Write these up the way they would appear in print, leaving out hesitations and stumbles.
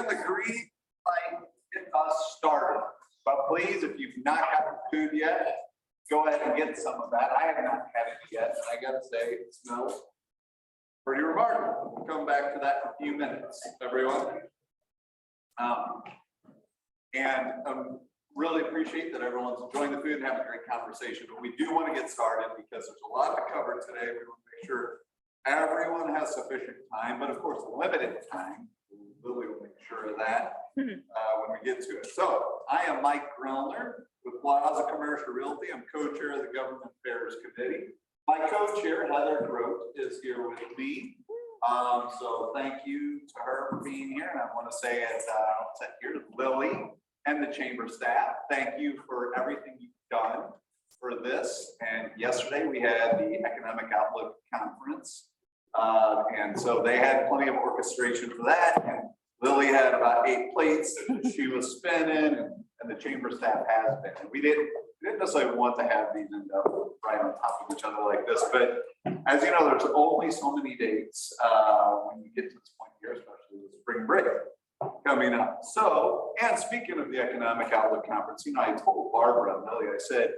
the green light, get us started. But please, if you've not gotten food yet, go ahead and get some of that. I have not had it yet, and I gotta say, it smells pretty remarkable. We'll come back to that in a few minutes, everyone. Really appreciate that everyone's enjoying the food and having a great conversation, but we do want to get started because there's a lot to cover today. We want to make sure everyone has sufficient time, but of course, limited time. Lily will make sure of that when we get to it. So I am Mike Grellner with Plaza Commercial Realty. I'm co-chair of the Government Affairs Committee. My co-chair, Heather Grote, is here with me. So thank you to her for being here. And I want to say it here to Lily and the chamber staff. Thank you for everything you've done for this. And yesterday we had the Economic Outlook Conference. And so they had plenty of orchestration for that. And Lily had about 8 plates that she was spinning, and the chamber staff has been. And we didn't necessarily want to have these end up right on top of each other like this, but as you know, there's only so many dates when you get to this point here, especially with spring break coming up. So, and speaking of the Economic Outlook Conference, you know, I told Barbara and Lily, I said,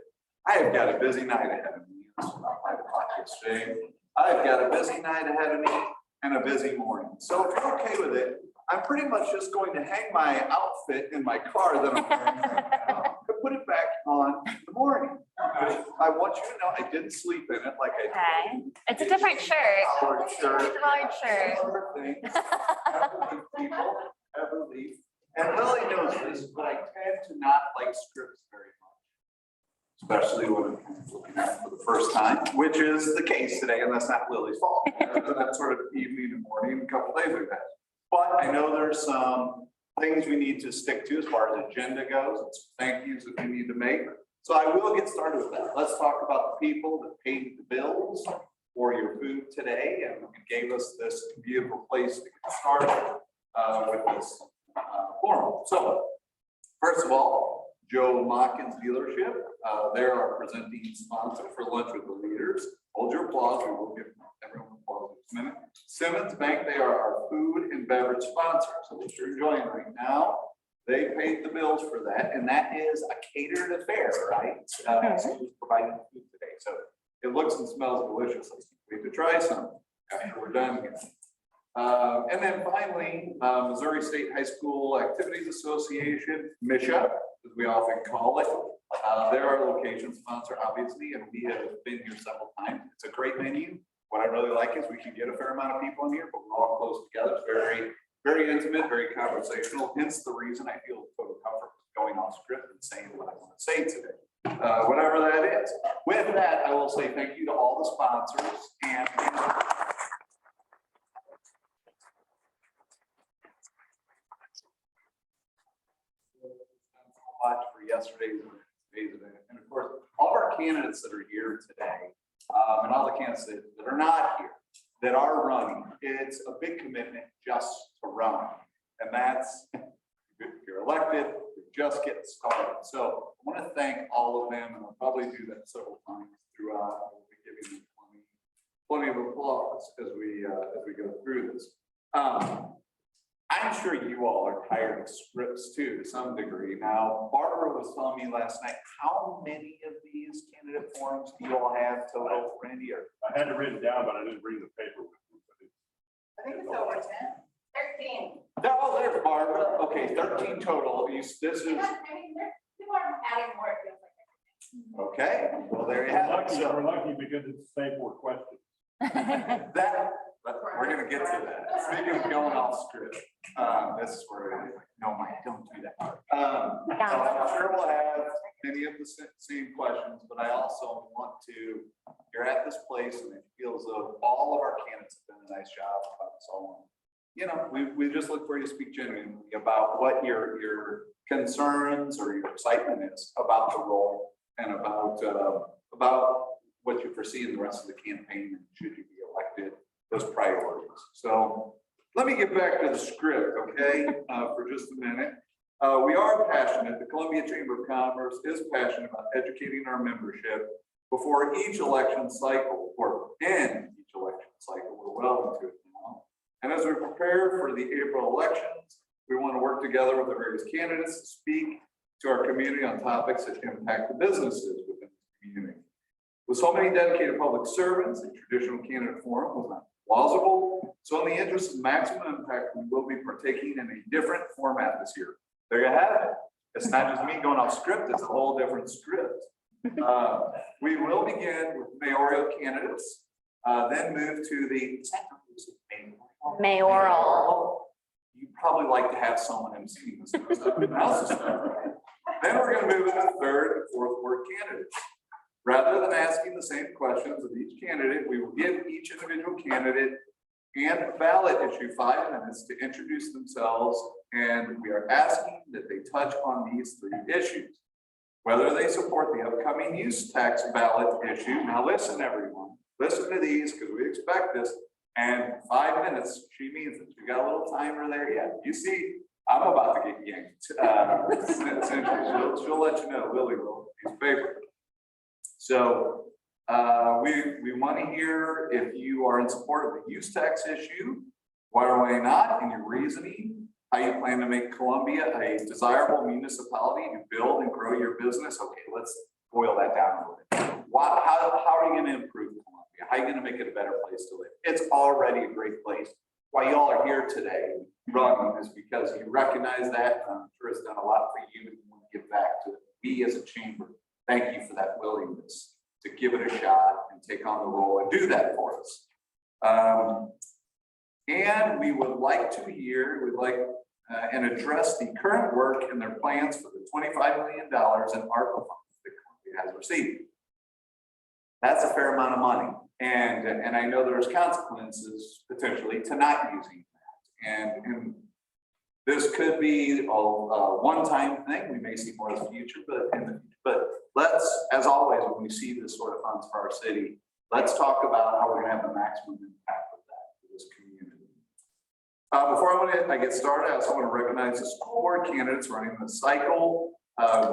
I have got a busy night ahead of me. It's about 5 o'clock yesterday. I've got a busy night ahead of me and a busy morning. So if you're okay with it, I'm pretty much just going to hang my outfit in my car that I'm wearing right now to put it back on in the morning. I want you to know I didn't sleep in it like I did. It's a different shirt. It's a colored shirt. People ever leave. And Lily knows this, but I tend to not like scripts very much, especially when I'm kind of looking at it for the first time, which is the case today, and that's not Lily's fault. That sort of evening and morning, a couple days we've had. But I know there's some things we need to stick to as far as agenda goes. It's thank yous that we need to make. So I will get started with that. Let's talk about the people that paid the bills for your food today and gave us this beautiful place to get started with this forum. So first of all, Joe Mockin's dealership. They're our presenting sponsor for Lunch with the Leaders. Hold your applause. We will give everyone applause in a minute. Simmons Bank, they are our food and beverage sponsor. So what you're enjoying right now, they paid the bills for that, and that is a catered affair, right? So who's providing food today? So it looks and smells delicious. We have to try some after we're done here. And then finally, Missouri State High School Activities Association, MISHA, as we often call it. They're our location sponsor, obviously, and we have been here several times. It's a great venue. What I really like is we can get a fair amount of people in here, but we're all close together. It's very, very intimate, very conversational. Hence the reason I feel total comfort going off script and saying what I want to say today, whatever that is. With that, I will say thank you to all the sponsors and much for yesterday's event. And of course, all of our candidates that are here today, and all the candidates that are not here, that are running, it's a big commitment just to run. And that's, if you're elected, you're just getting started. So I want to thank all of them, and I'll probably do that several times throughout. We'll be giving them plenty of applause as we go through this. I'm sure you all are tired of scripts too, to some degree. Now, Barbara was telling me last night, how many of these candidate forums do you all have total, Randy? Or I had it written down, but I didn't bring the paper with me. I think it's over 10. 13. Oh, there's Barbara. Okay, 13 total. This is. I mean, people are adding more. It feels like. Okay, well, there you have it. We're lucky because it's the same 4 questions. But we're going to get to that. Speaking of going off script, this is where no, Mike, don't do that. So I'm sure we'll have many of the same questions, but I also want to, you're at this place and it feels though all of our candidates have done a nice job about this all. You know, we just look for you to speak genuinely about what your concerns or your excitement is about the role and about what you foresee in the rest of the campaign and should you be elected, those priorities. So let me get back to the script, okay, for just a minute. We are passionate, the Columbia Chamber of Commerce is passionate about educating our membership before each election cycle or in each election cycle. We're well into it now. And as we prepare for the April elections, we want to work work together with the various candidates to speak to our community on topics that impact the businesses within the community. With so many dedicated public servants, a traditional candidate forum was not plausible. So in the interest of maximum impact, we will be partaking in a different format this year. There you have it. It's not just me going off script, it's a whole different script. We will begin with mayoral candidates, then move to the Mayoral. You'd probably like to have someone MC this. Then we're going to move into third and fourth ward candidates. Rather than asking the same questions of each candidate, we will give each individual candidate and ballot issue 5 minutes to introduce themselves, and we are asking that they touch on these 3 issues. Whether they support the upcoming use tax ballot issue. Now listen, everyone, listen to these because we expect this. And 5 minutes, she means it. You got a little timer there? Yeah, you see, I'm about to get yanked. She'll let you know, Lily will, piece of paper. So we want to hear if you are in support of the use tax issue, why or why not, and your reasoning, how you plan to make Columbia a desirable municipality to build and grow your business. Okay, let's boil that down a little bit. How are you going to improve Columbia? How are you going to make it a better place to live? It's already a great place. Why y'all are here today running is because you recognize that. I'm sure it's done a lot for you and you want to give back to it. We as a chamber, thank you for that willingness to give it a shot and take on the role and do that for us. And we would like to hear, and address the current work and their plans for the $25 million in ARPA funds that Columbia has received. That's a fair amount of money. And I know there's consequences potentially to not using that. And this could be a one-time thing. We may see more in the future, but let's, as always, when we see this sort of funds for our city, let's talk about how we're going to have the maximum impact of that for this community. Before I get started, I also want to recognize the school board candidates running the cycle.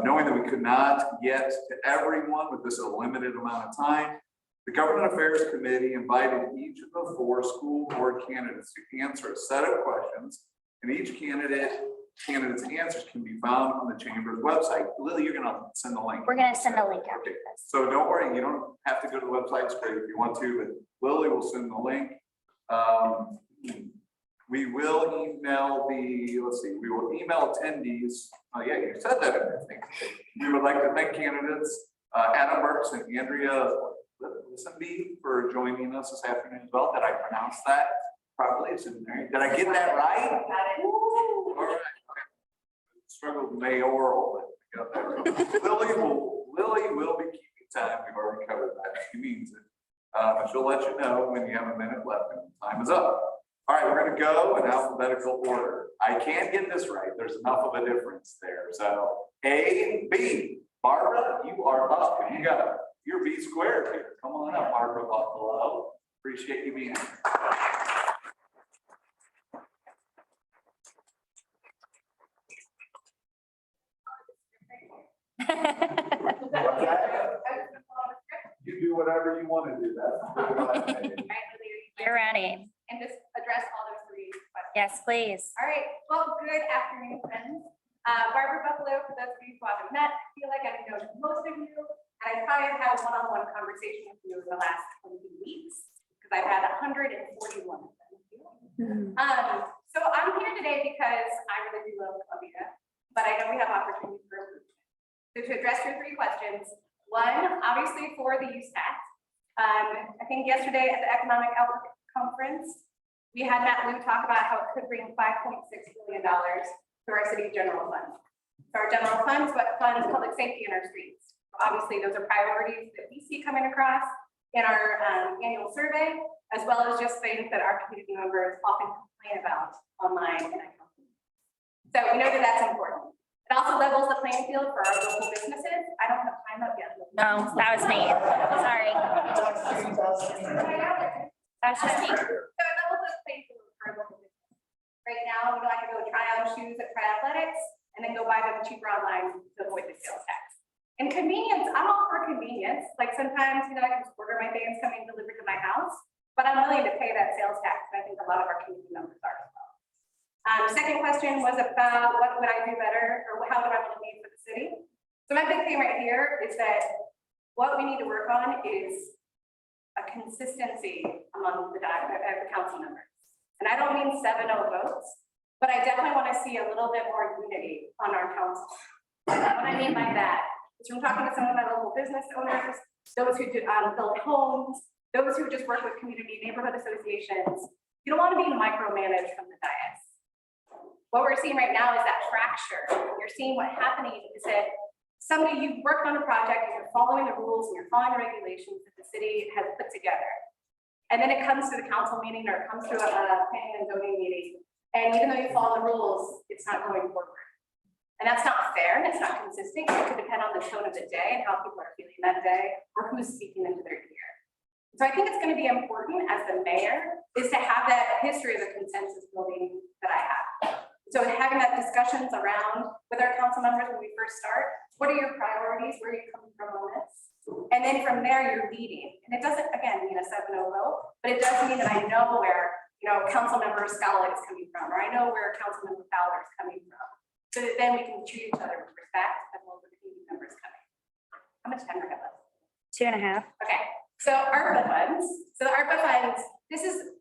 Knowing that we could not get to everyone with this a limited amount of time, the Government Affairs Committee invited each of the 4 school board candidates to answer a set of questions, and each candidate's answers can be found on the Chamber's website. Lily, you're going to send the link. We're going to send a link after Okay. this. So don't worry, you don't have to go to the website. It's great if you want to, but Lily will send the link. We will email we will email attendees. Oh yeah, you said that in there, I think. We would like to thank candidates, Adam Burks and Andrea Listenby for joining us this afternoon as well. Did I pronounce that properly? Did I get that right? All right. Struggled with mayoral, but I got that right. Lily will be keeping time. We've already covered that. She means it. She'll let you know when you have a minute left and time is up. All right, we're going to go in alphabetical order. I can't get this right. There's enough of a difference there. So A, B. Barbara, you are up. You got your B squared here. Come on up, Barbara Buffalo. Appreciate you being here. You do whatever you want to do. That's You're ready. And just address all those 3 questions. Yes, please. All right, well, good afternoon, friends. Barbara Buffalo, for those of you who haven't met, I feel like I've known most of you, and I probably have had a one-on-one conversation with you in the last 20 weeks, because I've had 141 of them. So I'm here today because I really do love Columbia, but I know we have opportunities for improvement. So to address your 3 questions, one, obviously for the use tax. I think yesterday at the Economic Outlook Conference, we had Matt Liu talk about how it could bring $5.6 billion to our city general fund. So our general funds, what funds public safety in our streets. Obviously, those are priorities that we see coming across in our annual survey, as well as just things that our community members often complain about online and at council. So we know that that's important. It also levels the playing field for our local businesses. I don't have time up yet. No, that was me. Sorry. That was just me. So it levels the playing field for our local businesses. Right now, we like to go try on shoes at Tri Athletics and then go buy them cheaper online to avoid the sales tax. And convenience, I'm all for convenience. Like sometimes, I can just order my things coming delivered to my house, but I'm willing to pay that sales tax. And I think a lot of our community members are as well. Second question was about what would I do better, or how do I want to lead for the city? So my big thing right here is that what we need to work on is a consistency among the council members. And I don't mean 7-0 votes, but I definitely want to see a little bit more unity on our council. What I mean by that is from talking to some of my local business owners, those who do build homes, those who just work with community neighborhood associations. You don't want to be micromanaged from the dais. What we're seeing right now is that fracture. You're seeing what happening is that somebody, you've worked on a project and you're following the rules and you're following the regulations that the city has put together. And then it comes to the council meeting or it comes to a planning and zoning meeting. And even though you follow the rules, it's not going forward. And that's not fair and it's not consistent. It could depend on the tone of the day and how people are feeling that day or who's speaking into their ear. So I think it's going to be important as the mayor is to have that history of the consensus building that I have. So having that discussions around with our council members when we first start, what are your priorities? Where are you coming from on this? And then from there, you're leading. And it doesn't, again, mean a 7-0 vote, but it does mean that I know where, council member Scala is coming from, or I know where council member Fowler is coming from. So that then we can treat each other with respect as well as the community members coming. How much time do I have left? 2.5. Okay, so ARPA funds. So the ARPA funds, this is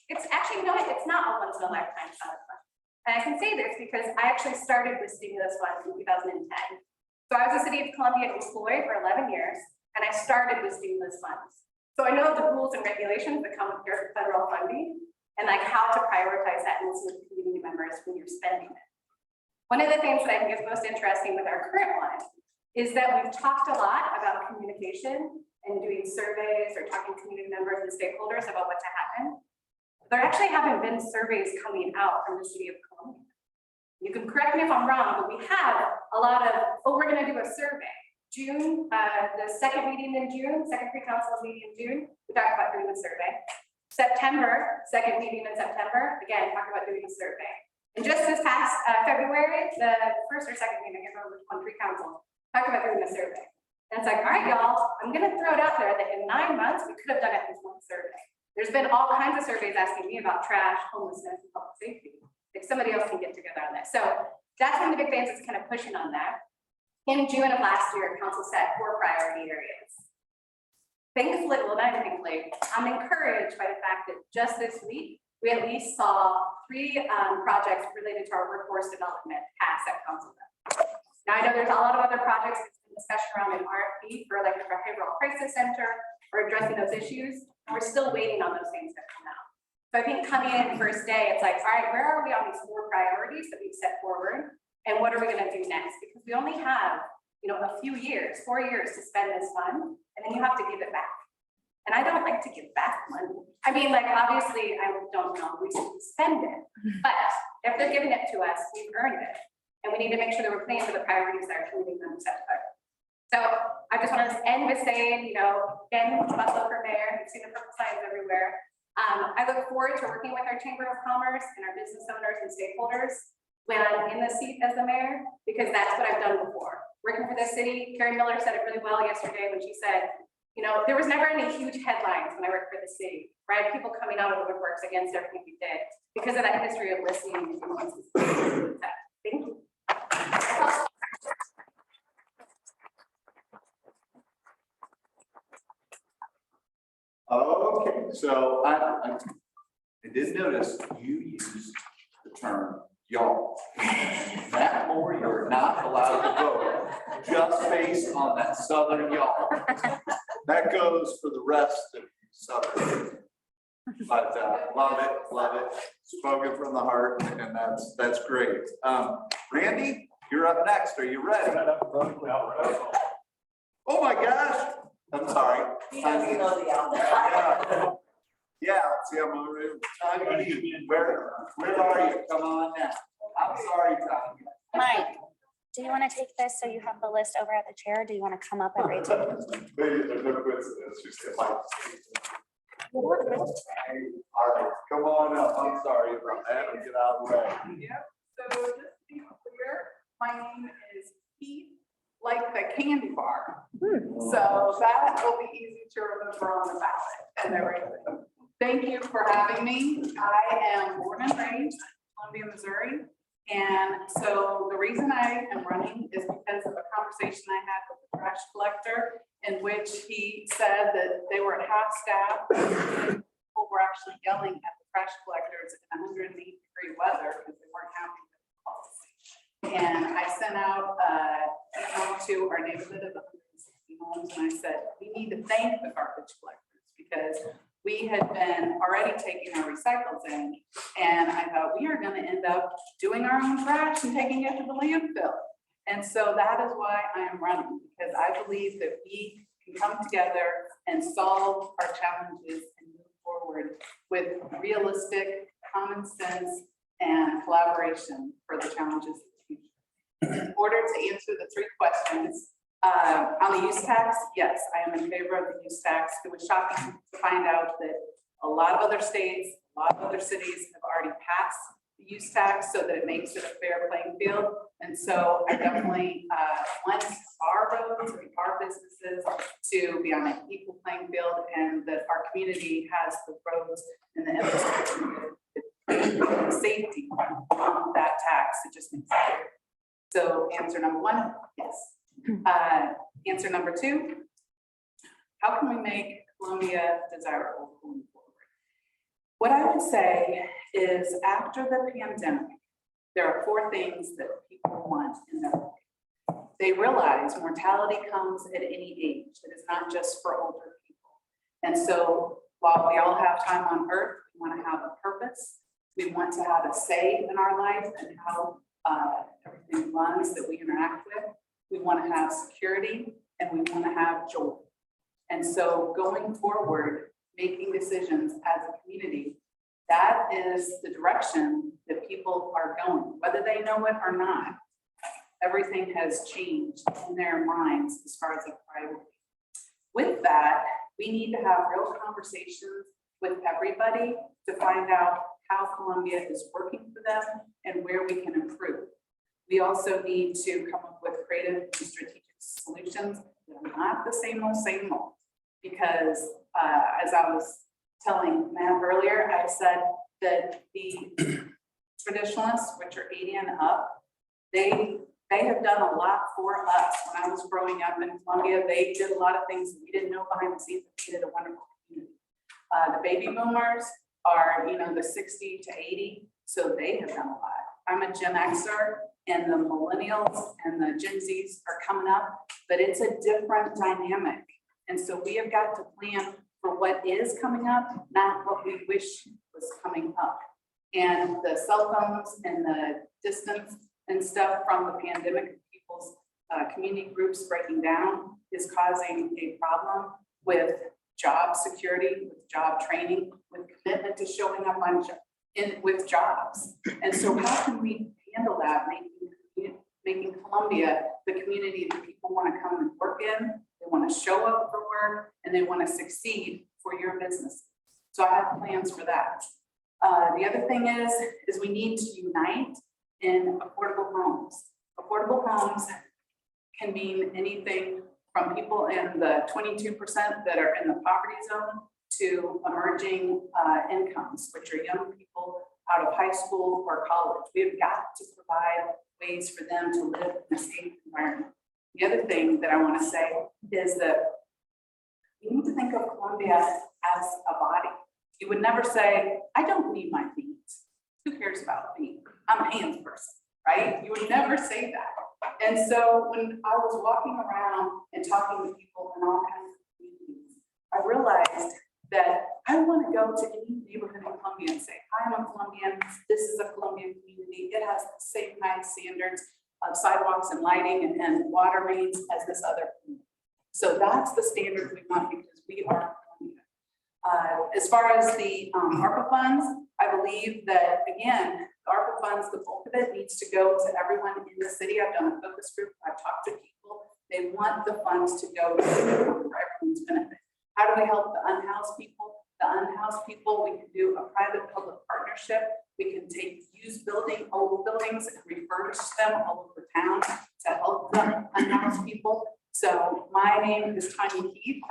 it's actually, it's not a once in a lifetime fund. And I can say this because I actually started with stimulus funds in 2010. So I was a City of Columbia employee for 11 years, and I started with stimulus funds. So I know the rules and regulations that come with your federal funding and like how to prioritize that and listen to community members when you're spending it. One of the things that I think is most interesting with our current one is that we've talked a lot about communication and doing surveys or talking to community members and stakeholders about what to happen. There actually haven't been surveys coming out from the City of Columbia. You can correct me if I'm wrong, but we have a lot of, we're going to do a survey. June, the second meeting in June, second pre-council meeting in June, we talked about doing a survey. September, second meeting in September, again, talking about doing a survey. And just this past February, the first or second meeting, I can't remember which one, pre-council, talked about doing a survey. And it's like, all right, y'all, I'm going to throw it out there that in 9 months, we could have done at least one survey. There's been all kinds of surveys asking me about trash, homelessness, and public safety. If somebody else can get together on that. So that's one of the big things that's kind of pushing on that. In June of last year, council set 4 priority areas. Thankfully, well, not thankfully, I'm encouraged by the fact that just this week, we at least saw 3 projects related to our workforce development pass at council. Now, I know there's a lot of other projects in discussion around an RFP for like a behavioral crisis center or addressing those issues. We're still waiting on those things to come out. So I think coming in first day, it's like, all right, where are we on these 4 priorities that we've set forward? And what are we going to do next? Because we only have, a few years, 4 years to spend this fund, and then you have to give it back. And I don't like to give back money. I mean, like, obviously, I don't know, we should spend it. But if they're giving it to us, we've earned it. And we need to make sure that we're paying for the priorities that are committing them set forth. So I just want to end with saying, again, Buffalo for mayor, you've seen the purple signs everywhere. I look forward to working with our Chamber of Commerce and our business owners and stakeholders when I'm in the seat as the mayor, because that's what I've done before. Working for the city, Carrie Miller said it really well yesterday when she said, there was never any huge headlines when I worked for the city, right? People coming out of the woodworks against everything we did because of that history of listening. Thank you. Okay, so I did notice you used the term y'all. Matt Moore, you're not allowed to vote just based on that southern y'all. That goes for the rest of southern. But love it. Spoken from the heart, and that's great. Randy, you're up next. Are you ready? Oh my gosh. I'm sorry. He doesn't know the album. Yeah, see, I'm already. Where are you? Come on now. I'm sorry, Tommy. Mike, do you want to take this so you have the list over at the chair? Or do you want to come up and read it? There's no coincidence. Just get my. All right, come on up. I'm sorry about that. Get out of the way. Yep, so just to be clear, my name is Pete, like the candy bar. So that will be easy to remember on the ballot and everything. Thank you for having me. I am born and raised in Columbia, Missouri. And so the reason I am running is because of a conversation I had with the trash collector in which he said that they were at half staff. People were actually yelling at the trash collectors in 108-degree weather because they weren't happy with the policy. And I sent out email to our neighborhood of 160 homes, and I said, we need to thank the garbage collectors because we had been already taking our recycles in, and I thought we are going to end up doing our own trash and taking it to the landfill. And so that is why I am running, because I believe that we can come together and solve our challenges and move forward with realistic, common sense, and collaboration for the challenges of the future. In order to answer the 3 questions, on the use tax, yes, I am in favor of the use tax. It was shocking to find out that a lot of other states, a lot of other cities have already passed the use tax so that it makes it a fair playing field. And so I definitely want our roads and our businesses to be on an equal playing field, and that our community has the roads and the infrastructure, the safety on that tax. It just makes it fair. So answer number 1, yes. Answer number 2, how can we make Columbia desirable going forward? What I would say is after the pandemic, there are 4 things that people want in their life. They realize mortality comes at any age. It is not just for older people. And so while we all have time on earth, we want to have a purpose. We want to have a say in our life and how everything runs that we interact with. We want to have security, and we want to have joy. And so going forward, making decisions as a community, that is the direction that people are going, whether they know it or not. Everything has changed in their minds as far as a priority. With that, we need to have real conversations with everybody to find out how Columbia is working for them and where we can improve. We also need to come up with creative and strategic solutions that are not the same old, because as I was telling Matt earlier, I said that the traditionalists, which are 80 and up, they have done a lot for us. When I was growing up in Columbia, they did a lot of things that we didn't know behind the scenes. They did a wonderful community. The baby boomers are, the 60 to 80, so they have done a lot. I'm a Gen Xer, and the millennials and the Gen Zs are coming up, but it's a different dynamic. And so we have got to plan for what is coming up, not what we wish was coming up. And the cell phones and the distance and stuff from the pandemic, people's community groups breaking down is causing a problem with job security, with job training, with commitment to showing up on with jobs. And so how can we handle that, making Columbia the community that people want to come and work in, they want to show up for work, and they want to succeed for your business. So I have plans for that. The other thing is we need to unite in affordable homes. Affordable homes can mean anything from people in the 22% that are in the poverty zone to emerging incomes, which are young people out of high school or college. We have got to provide ways for them to live in a safe environment. The other thing that I want to say is that you need to think of Columbia as a body. You would never say, I don't need my feet. Who cares about feet? I'm a hands person, right? You would never say that. And so when I was walking around and talking to people in all kinds of communities, I realized that I want to go to any neighborhood in Columbia and say, I'm a Columbian, this is a Columbian community, it has the same high standards of sidewalks and lighting and water mains as this other community. So that's the standard we want, because we are Columbia. As far as the ARPA funds, I believe that, again, the ARPA funds, the bulk of it needs to go to everyone in the city. I've done a focus group, I've talked to people, they want the funds to go to for everyone's benefit. How do we help the unhoused people? The unhoused people, we can do a private-public partnership. We can take used old buildings and refurbish them all over town to help the unhoused people. So my name is Tanya Keith.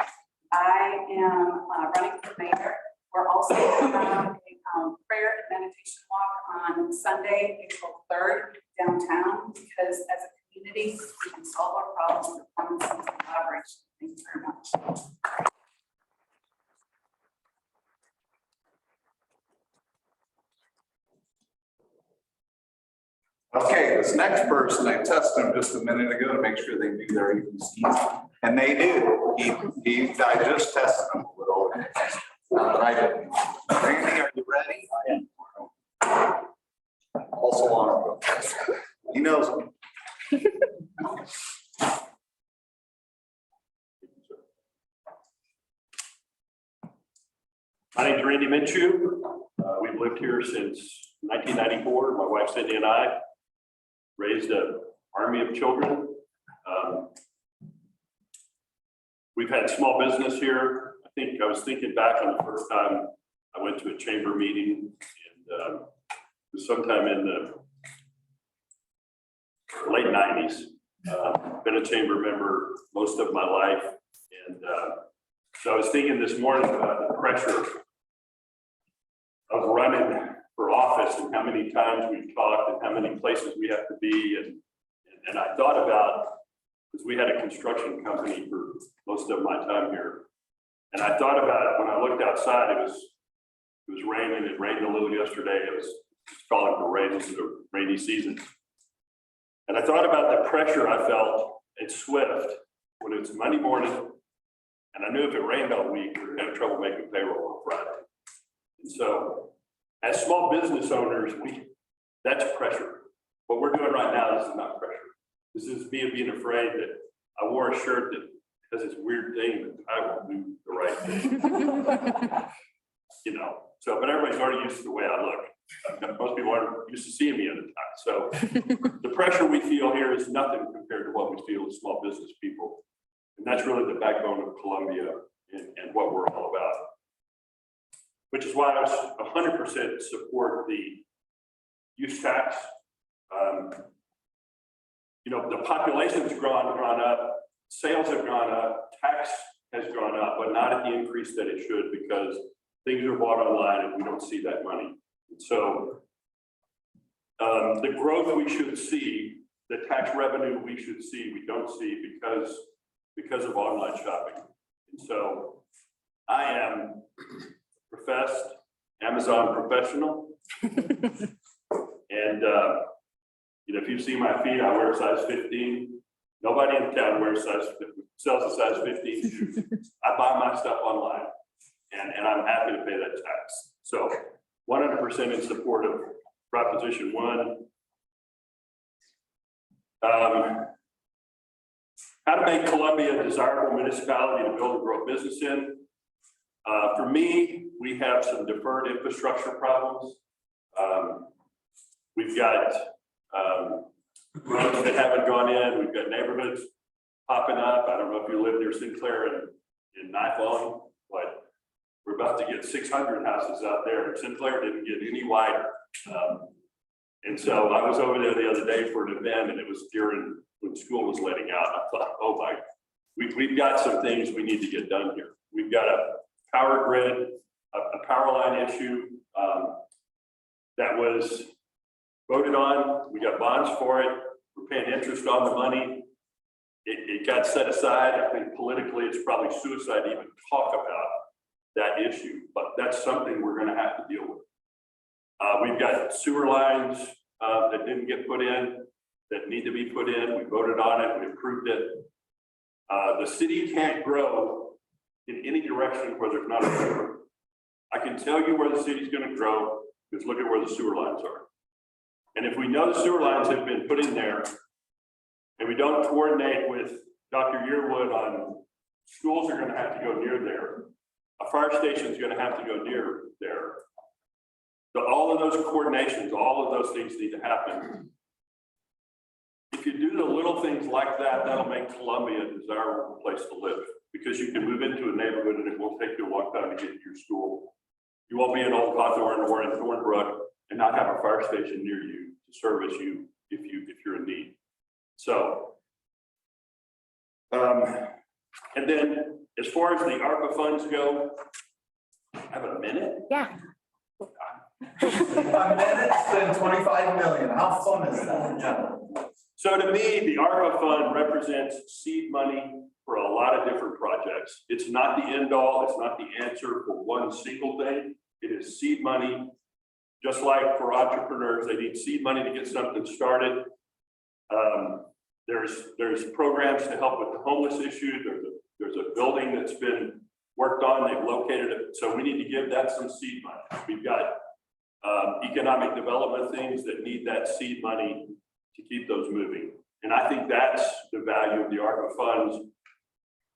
I am running for mayor. We're also having a prayer and sanitation walk on Sunday, April 3rd, downtown, because as a community, we can solve our problems with common sense and collaboration. Thank you very much. Okay, this next person, I tested him just a minute ago to make sure they do their ABCs, and they do. I just tested them a little. Not that I didn't. Randy, are you ready? I am. Also on. He knows them. My name's Randy Minshew. We've lived here since 1994. My wife Cindy and I raised an army of children. We've had small business here. I was thinking back on the first time I went to a chamber meeting, and it was sometime in the late 90s. Been a chamber member most of my life. And so I was thinking this morning about the pressure of running for office and how many times we've talked and how many places we have to be. And I thought about, because we had a construction company for most of my time here. And I thought about when I looked outside, it was raining. It rained a little yesterday. It was calling for rain. This is a rainy season. And I thought about the pressure I felt at Swift when it's Monday morning. And I knew if it rained all week, we would have trouble making payroll on Friday. And so as small business owners, that's pressure. What we're doing right now, this is not pressure. This is me being afraid that I wore a shirt that has this weird thing that I will do the right thing. You know, so, but everybody's already used to the way I look. Most people aren't used to seeing me at the time. So the pressure we feel here is nothing compared to what we feel as small business people. And that's really the backbone of Columbia and what we're all about. Which is why I 100% support the use tax. You know, the population's gone up, sales have gone up, tax has gone up, but not at the increase that it should, because things are bought online and we don't see that money. And so the growth we should see, the tax revenue we should see, we don't see because of online shopping. And so I am professed Amazon professional. And you know, if you see my feet, I wear a size 15. Nobody in town sells a size 15 shoes. I buy my stuff online, and I'm happy to pay that tax. So 100% in support of Proposition 1. How to make Columbia a desirable municipality to build and grow business in. For me, we have some deferred infrastructure problems. We've got roads that haven't gone in. We've got neighborhoods popping up. I don't know if you live near Sinclair in Niflon, but we're about to get 600 houses out there. Sinclair didn't get any wider. And so I was over there the other day for an event, and it was during when school was letting out. I thought, oh my, we've got some things we need to get done here. We've got a power grid, a power line issue that was voted on. We got bonds for it. We're paying interest on the money. It got set aside. I think politically it's probably suicide to even talk about that issue, but that's something we're going to have to deal with. We've got sewer lines that didn't get put in, that need to be put in. We voted on it, we approved it. The city can't grow in any direction where there's not a sewer. I can tell you where the city's going to grow, because look at where the sewer lines are. And if we know the sewer lines have been put in there, and we don't coordinate with Dr. Yearwood on schools are going to have to go near there, a fire station is going to have to go near there. So all of those coordinations, all of those things need to happen. If you do the little things like that, that'll make Columbia a desirable place to live, because you can move into a neighborhood and it won't take you a long time to get to your school. You won't be in Old Hawthorne or in Thornbrook and not have a fire station near you to service you if you're in need. So, and then as far as the ARPA funds go, I have a minute. Yeah. 25 minutes and 25 million. How fun is that, gentlemen? So to me, the ARPA fund represents seed money for a lot of different projects. It's not the end all, it's not the answer for one single thing. It is seed money. Just like for entrepreneurs, they need seed money to get something started. There's programs to help with the homeless issue. There's a building that's been worked on, they've located it. So we need to give that some seed money. We've got economic development things that need that seed money to keep those moving. And I think that's the value of the ARPA funds.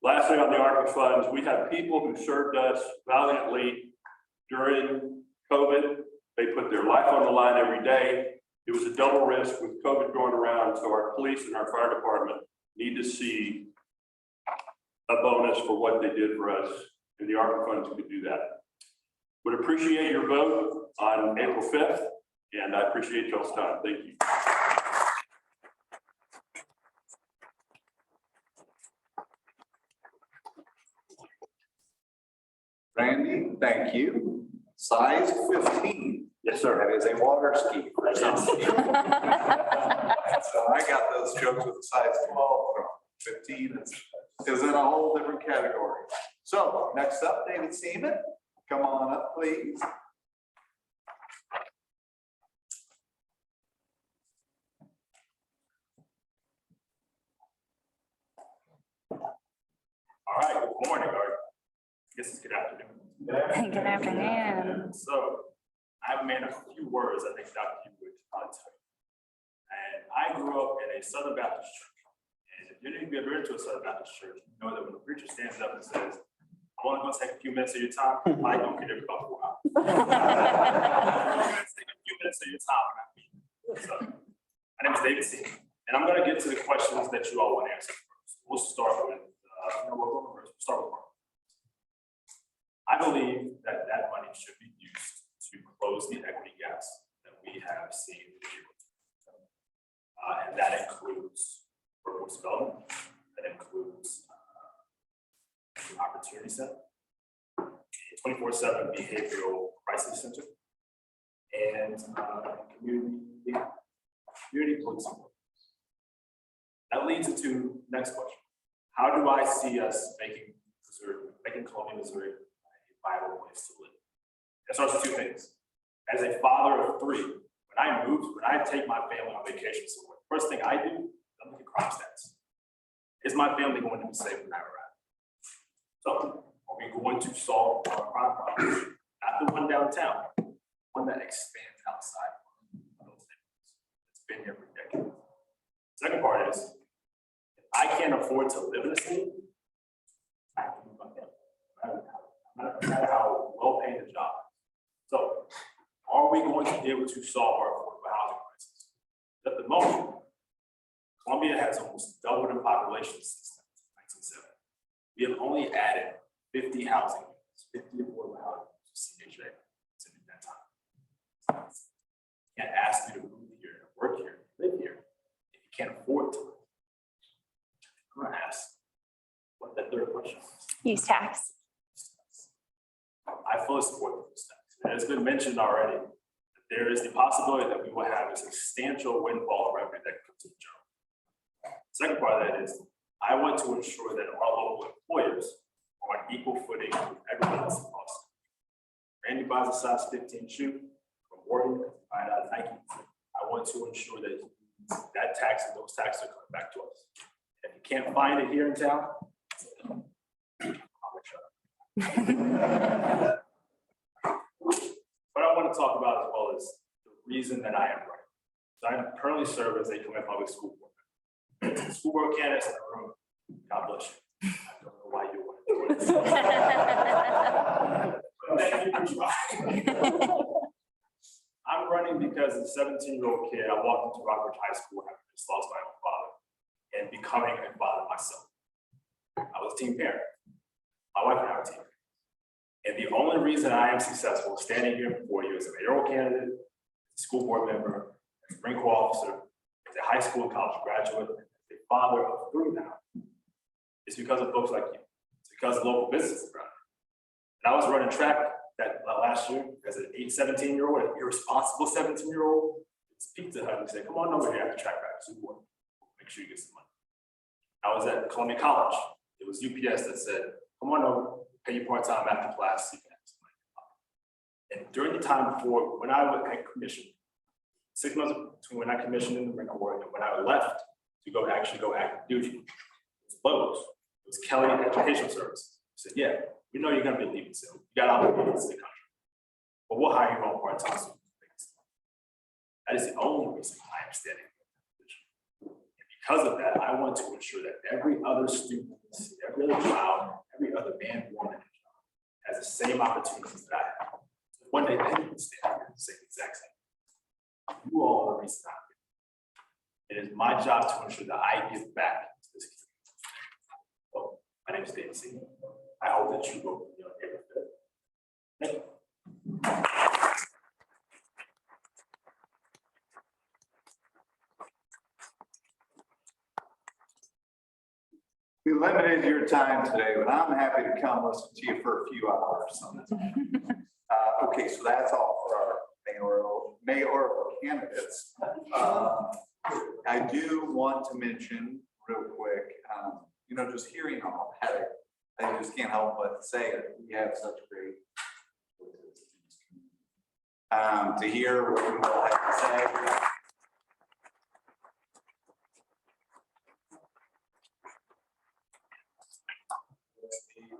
Last thing on the ARPA funds, we have people who served us valiantly during COVID. They put their life on the line every day. It was a double risk with COVID going around. So our police and our fire department need to see a bonus for what they did for us, and the ARPA funds could do that. Would appreciate your vote on April 5th, and I appreciate y'all's time. Thank you. Randy, thank you. Size 15. Yes, sir. That is a water ski. So I got those jokes with the size 12 from 15 is in a whole different category. So next up, David Seaman, come on up, please. All right, good morning, or I guess it's good afternoon. Good afternoon. So I've made a few words I think Dr. Yearwood taught me. And I grew up in a Southern Baptist church. And if you've ever been to a Southern Baptist church, you know that when the preacher stands up and says, I want to go take a few minutes of your time, I don't get it about 4 hours. Take a few minutes of your time when I meet. So my name is David C. And I'm going to get to the questions that you all want to answer first. We'll start with, we'll start with I believe that that money should be used to close the equity gaps that we have seen. And that includes workforce development, that includes opportunity center, 24/7 behavioral crisis center, and community policing. That leads into the next question. How do I see us making Columbia, Missouri a viable place to live? It starts with 2 things. As a father of 3, when I take my family on vacation somewhere, the first thing I do, I look at crime stats. Is my family going to be safe when I arrive? So, are we going to solve our crime problem? Not the one downtown, one that expands outside of those neighborhoods. It's been here for decades. Second part is, if I can't afford to live in a city, I have to move my family, no matter how well paid the job is. So, are we going to be able to solve our affordable housing crisis? At the moment, Columbia has almost doubled in population since 1970. We have only added 50 housing units, 50 affordable housing units to CHA since that time. I can't ask you to move here, work here, live here, if you can't afford to. I'm gonna ask what that third question is. Use tax. I fully support those steps. It has been mentioned already that there is the possibility that we will have a substantial windfall of revenue that comes to the general. Second part of that is I want to ensure that our local employers are on equal footing with everyone else in Boston. Randy buys a size 15 shoe from Oregon, buy it out of Nike. I want to ensure that that tax and those taxes are coming back to us. If you can't find it here in town, I'll shut up. What I want to talk about as well is the reason that I am running. So I currently serve as a Columbia Public School Board. School board candidates in the room, God bless you. I don't know why you want to do it. Thank you for trying. I'm running because as a 17-year-old kid, I walked into Rockbridge High School having just lost my own father and becoming a father myself. I was a teen parent. My wife and I were teen parents. And the only reason I am successful standing here before you as a mayoral candidate, as a school board member, as a Marine Corps officer, as a high school and college graduate, as a father of 3 now, is because of folks like you. It's because of local businesses around here. And I was running track that last year, as an 17-year-old, an irresponsible 17-year-old, it's Pizza Hut and say, come on over here after track practice, we want, make sure you get some money. I was at Columbia College, it was UPS that said, come on over, pay your part-time after class, so you can have some money. And during the time before, when I was at commission, 6 months between when I commissioned in the Marine Corps and when I left to go active duty, it was Lowe's, it was Kelly Educational Services. I said, yeah, we know you're gonna be leaving soon. You got obligations to the country. But we'll hire you on part-time. So that is the only reason I am standing in that position. And because of that, I want to ensure that every other student, every other child, every other man, woman, has the same opportunities that I have. So one day they can stand here and say the exact same. You all are the reason I'm here. It is my job to ensure that I give back to this community. So my name is David C. I hope that you will be able to. Thank you. We limited your time today, but I'm happy to come listen to you for a few hours. Okay, so that's all for our mayoral candidates. I do want to mention real quick, just hearing all that, I just can't help but say it. We have such great to hear what you all have to say.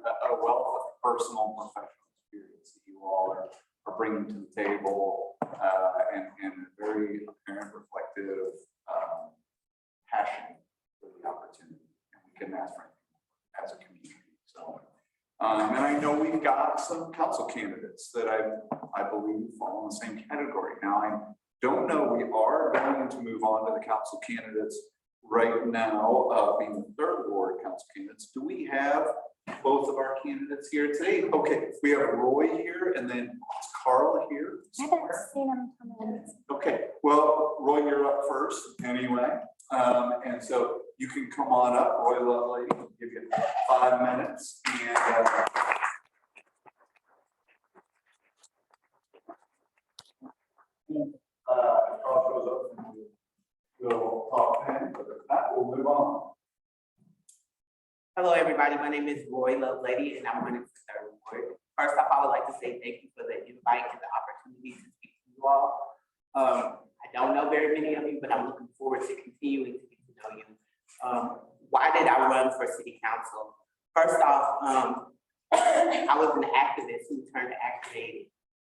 A wealth of personal and professional experience that you all are bringing to the table, and a very apparent, reflective passion for the opportunity. And we couldn't ask for anything as a community. So, and I know we've got some council candidates that I believe fall in the same category. Now, I don't know, we are going to move on to the council candidates right now, being the third ward council candidates. Do we have both of our candidates here today? Okay, we have Roy here, and then is Carl here? I haven't seen him come in. Okay, well, Roy, you're up first anyway. And so you can come on up, Roy Lovely, I'll give you 5 minutes. And Carl shows up and we'll talk then, but if not, we'll move on. Hello, everybody. My name is Roy Lovelady, and I'm running for third ward. First off, I would like to say thank you for the invite and the opportunity to speak to you all. I don't know very many of you, but I'm looking forward to continuing to get to know you. Why did I run for city council? First off, I was an activist who turned activated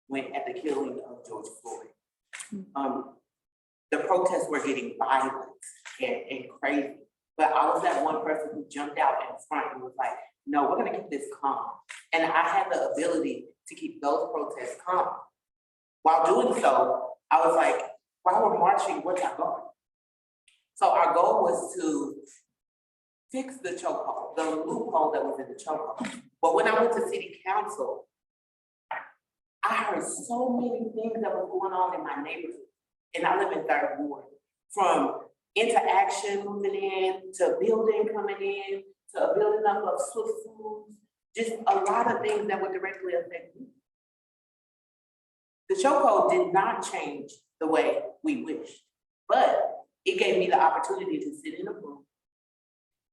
when at the killing of George Floyd. The protests were getting violent and crazy. But I was that one person who jumped out in front and was like, no, we're gonna keep this calm. And I had the ability to keep those protests calm. While doing so, I was like, while we're marching, what's our goal? So our goal was to fix the chokehold, the loophole that was in the chokehold. But when I went to city council, I heard so many things that were going on in my neighborhood. And I live in third ward. From interaction moving in, to building coming in, to a building up of Swift Foods, just a lot of things that would directly affect me. The chokehold did not change the way we wished, but it gave me the opportunity to sit in a room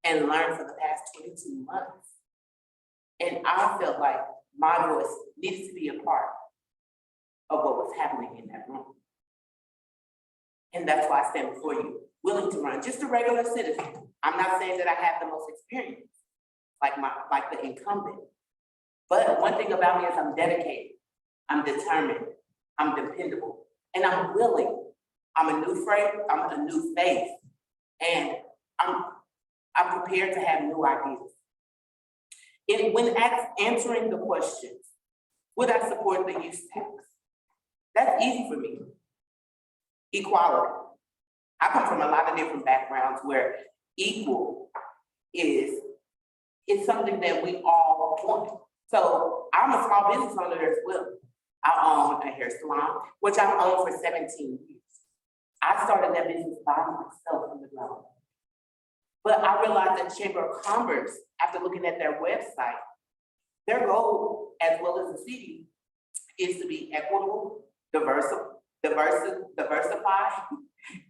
and learn for the past 22 months. And I felt like my voice needed to be a part of what was happening in that room. And that's why I stand before you, willing to run, just a regular citizen. I'm not saying that I have the most experience, like the incumbent. But one thing about me is I'm dedicated, I'm determined, I'm dependable, and I'm willing. I'm a new face, and I'm prepared to have new ideas. When answering the questions, would I support the use tax? That's easy for me. Equality. I come from a lot of different backgrounds where equal is something that we all want. So I'm a small business owner as well. I own a hair salon, which I've owned for 17 years. I started that business by myself from the ground up. But I realized that Chamber of Commerce, after looking at their website, their goal, as well as the city, is to be equitable, diversified.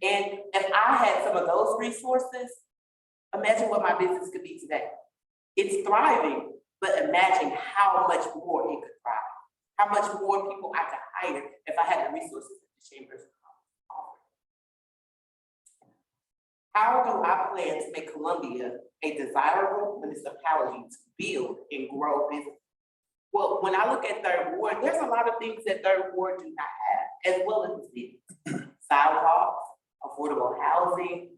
And if I had some of those resources, imagine what my business could be today. It's thriving, but imagine how much more it could thrive. How much more people I could hire if I had the resources that the chambers offer. How do I plan to make Columbia a desirable municipality to build and grow business? Well, when I look at Third Ward, there's a lot of things that Third Ward do not have, as well as the city. Sidewalks, affordable housing,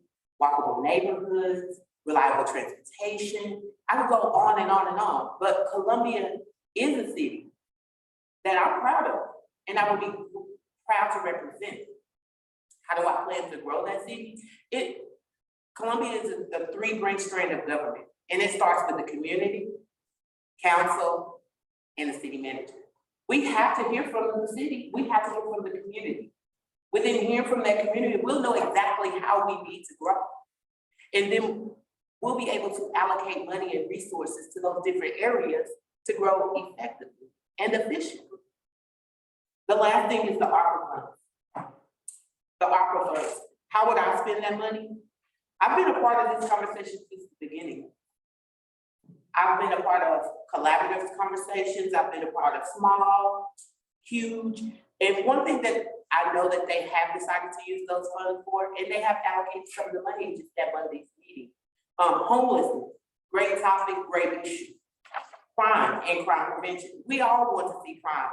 walkable neighborhoods, reliable transportation. I could go on and on and on, but Columbia is a city that I'm proud of, and I would be proud to represent. How do I plan to grow that city? Columbia is a three-branch strand of government, and it starts with the community, council, and the city manager. We have to hear from the city. We have to hear from the community. Within hearing from that community, we'll know exactly how we need to grow. And then we'll be able to allocate money and resources to those different areas to grow effectively and efficiently. The last thing is the ARPA funds. The ARPA funds. How would I spend that money? I've been a part of this conversation since the beginning. I've been a part of collaborative conversations. I've been a part of small, huge. And one thing that I know that they have decided to use those funds for, and they have allocated some of the money in just that Monday's meeting. Homelessness, great topic, great issue. Crime and crime prevention. We all want to see crime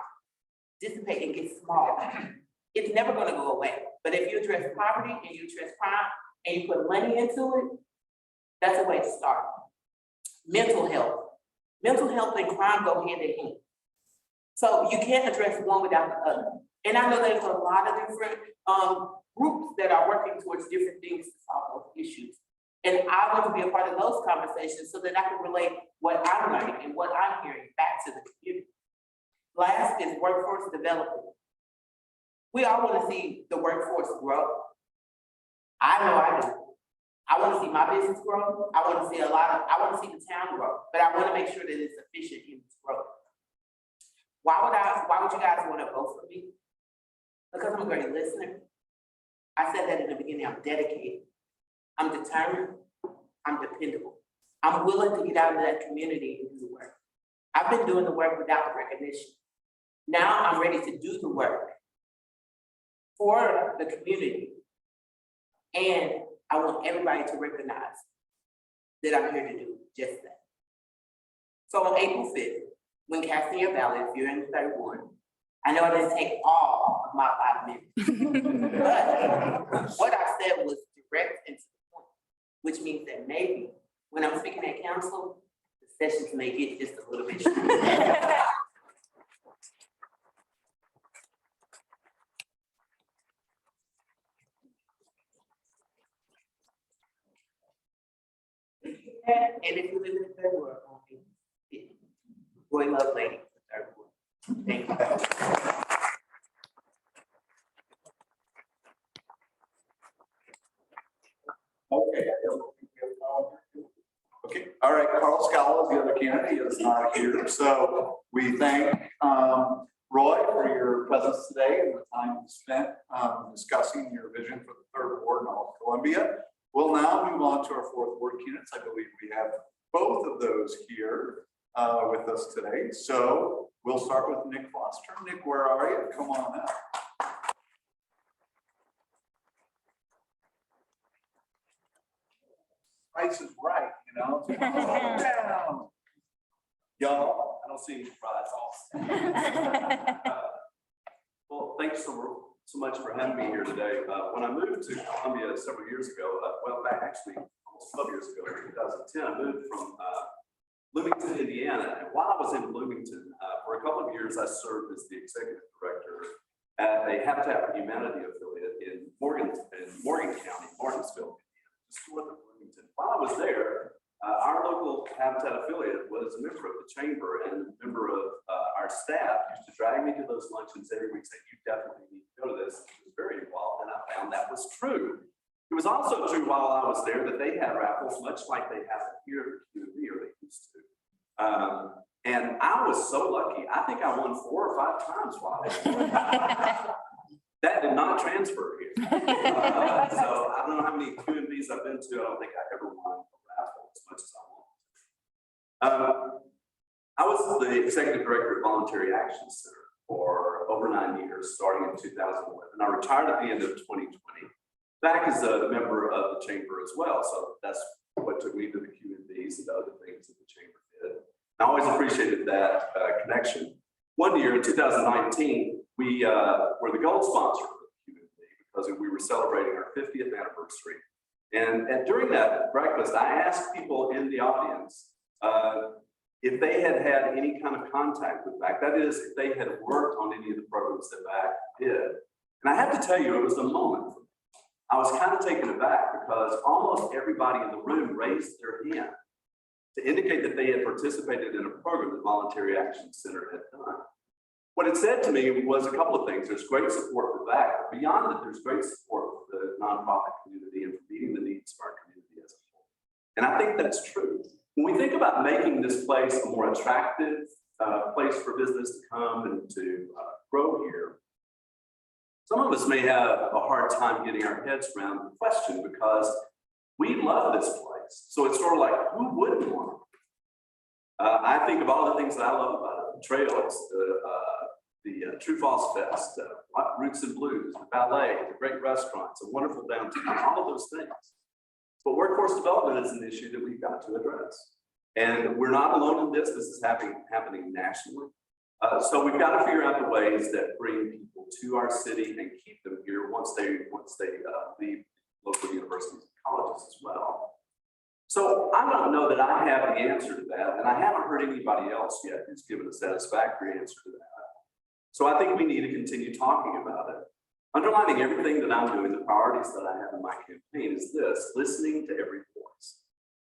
dissipate and get smaller. It's never going to go away. But if you address poverty and you address crime and you put money into it, that's a way to start. Mental health. Mental health and crime go hand in hand. So you can't address one without the other. And I know there's a lot of different groups that are working towards different things to solve those issues. And I want to be a part of those conversations so that I can relate what I'm learning and what I'm hearing back to the community. Last is workforce development. We all want to see the workforce grow. I know I do. I want to see my business grow. I want to see I want to see the town grow, but I want to make sure that it's efficient in its growth. Why would you guys want to vote for me? Because I'm a great listener. I said that in the beginning. I'm dedicated. I'm determined. I'm dependable. I'm willing to get out of that community and do the work. I've been doing the work without the recognition. Now I'm ready to do the work for the community. And I want everybody to recognize that I'm here to do just that. So on April 5th, when casting your ballot, if you're in the Third Ward, I know it doesn't take all of my 5 minutes. But what I said was direct and to the point, which means that maybe when I'm speaking at council, the sessions may get just a little bit shorter. And if you live in the Third Ward, boy, love lady, Third Ward. Thank you. Okay. Okay, all right, Carl Scala, the other candidate, is not here, so we thank Roy for your presence today and the time you spent discussing your vision for the Third Ward in all of Columbia. We'll now move on to our Fourth Ward candidates. I believe we have both of those here with us today. So we'll start with Nick Foster. Nick, where are you? Come on up. Price is right, you know? Y'all, I don't see any surprise off. Well, thanks so much for having me here today. When I moved to Columbia several years ago, well, back actually almost 12 years ago, in 2010, I moved from Bloomington, Indiana. And while I was in Bloomington, for a couple of years, I served as the executive director at a Habitat for Humanity affiliate in Morgan County, Martinsville, Indiana, just north of Bloomington. While I was there, our local Habitat affiliate was a member of the chamber and a member of our staff used to drag me to those luncheons every week, saying, you definitely need to go to this. It was very involved, and I found that was true. It was also true while I was there that they had raffles, much like they have here at QV, or they used to. And I was so lucky. I think I won 4 or 5 times while I was there. That did not transfer here. So I don't know how many Q&Bs I've been to. I don't think I ever won a raffle as much as I want. I was the executive director at Voluntary Action Center for over 9 years, starting in 2011. I retired at the end of 2020, back as a member of the chamber as well. So that's what took me to the Q&Bs and the other things that the chamber did. I always appreciated that connection. One year in 2019, we were the gold sponsor of the Q&B because we were celebrating our 50th anniversary. And during that breakfast, I asked people in the audience if they had had any kind of contact with BAC, that is, if they had worked on any of the programs that BAC did. And I have to tell you, it was a moment for me. I was kind of taken aback because almost everybody in the room raised their hand to indicate that they had participated in a program that Voluntary Action Center had done. What it said to me was a couple of things. There's great support for BAC, but beyond that, there's great support for the nonprofit community and for meeting the needs of our community as a whole. And I think that's true. When we think about making this place a more attractive place for business to come and to grow here, some of us may have a hard time getting our heads around the question because we love this place. So it's sort of like, who wouldn't want it? I think of all the things that I love about it: the trails, the True Falls Fest, Roots and Blues, the ballet, the great restaurants, a wonderful downtown, all of those things. But workforce development is an issue that we've got to address. And we're not alone in this. This is happening nationally. So we've got to figure out the ways that bring people to our city and keep them here once they leave local universities and colleges as well. So I don't know that I have the answer to that, and I haven't heard anybody else yet who's given a satisfactory answer to that. So I think we need to continue talking about it. Underlining everything that I'm doing, the priorities that I have in my campaign is this: listening to every voice.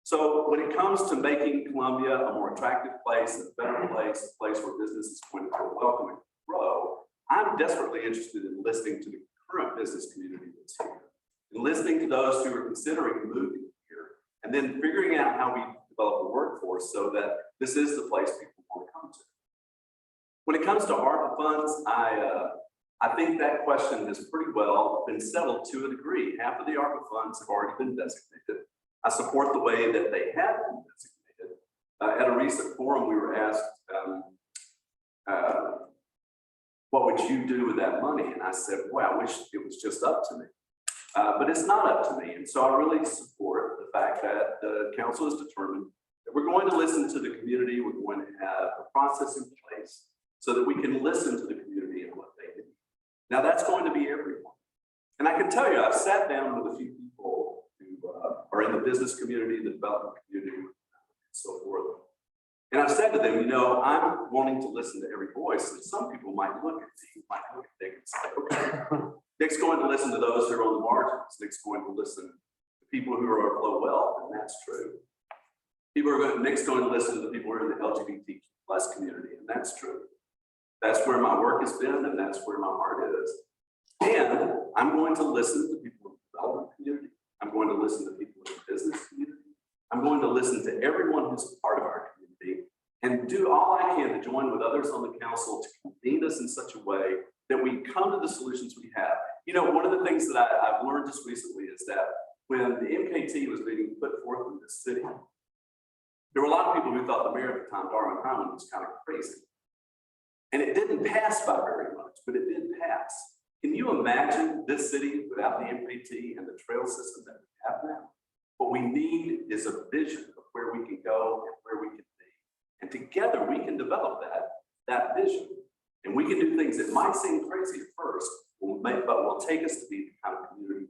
So when it comes to making Columbia a more attractive place, a better place, a place where business is going to feel welcome and grow, I'm desperately interested in listening to the current business community that's here, and listening to those who are considering moving here, and then figuring out how we develop a workforce so that this is the place people want to come to. When it comes to ARPA funds, I think that question has pretty well been settled to a degree. Half of the ARPA funds have already been designated. I support the way that they have been designated. At a recent forum, we were asked, what would you do with that money? And I said, well, I wish it was just up to me. But it's not up to me. And so I really support the fact that the council has determined that we're going to listen to the community. We're going to have a process in place so that we can listen to the community and what they need. Now that's going to be everyone. And I can tell you, I've sat down with a few people who are in the business community, the development community, and so forth. And I've said to them, you know, I'm wanting to listen to every voice. And some people might look at me, might look at Nick and say, okay, Nick's going to listen to those who are on the margins. Nick's going to listen to people who are below wealth, and that's true. Nick's going to listen to the people who are in the LGBTQ+ community, and that's true. That's where my work has been, and that's where my heart is. And I'm going to listen to people in the development community. I'm going to listen to people in the business community. I'm going to listen to everyone who's part of our community and do all I can to join with others on the council to convene us in such a way that we come to the solutions we have. You know, one of the things that I've learned just recently is that when the MKT was being put forth in this city, there were a lot of people who thought the mayor at the time, Darwin Hyman, was kind of crazy. And it didn't pass by very much, but it did pass. Can you imagine this city without the MPT and the trail system that we have now? What we need is a vision of where we can go and where we can be. And together we can develop that vision. And we can do things that might seem crazy at first, but will take us to be the kind of community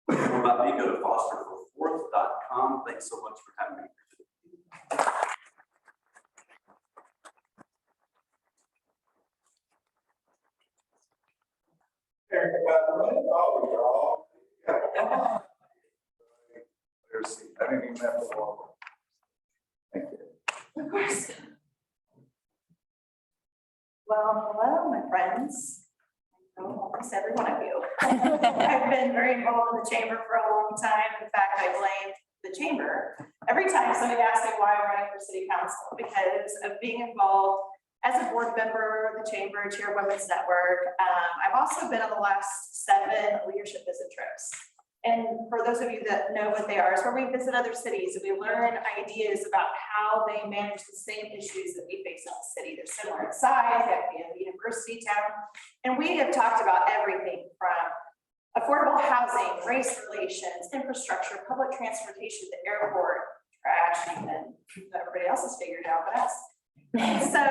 we want. For more about me, go to fosterforfourth.com. Thanks so much for having me. I didn't even have to walk. Thank you. Of course. Well, hello, my friends. I know almost every one of you. I've been very involved in the chamber for a long time. In fact, I blamed the chamber every time somebody asks me why I'm running for city council, because of being involved as a board member, the chamber, chair of women's network. I've also been on the last 7 leadership visit trips. And for those of you that know what they are, it's where we visit other cities and we learn ideas about how they manage the same issues that we face in the city. They're similar in size, they have to be in a university town. And we have talked about everything from affordable housing, race relations, infrastructure, public transportation, the airport, trash, and everybody else has figured out, but us. So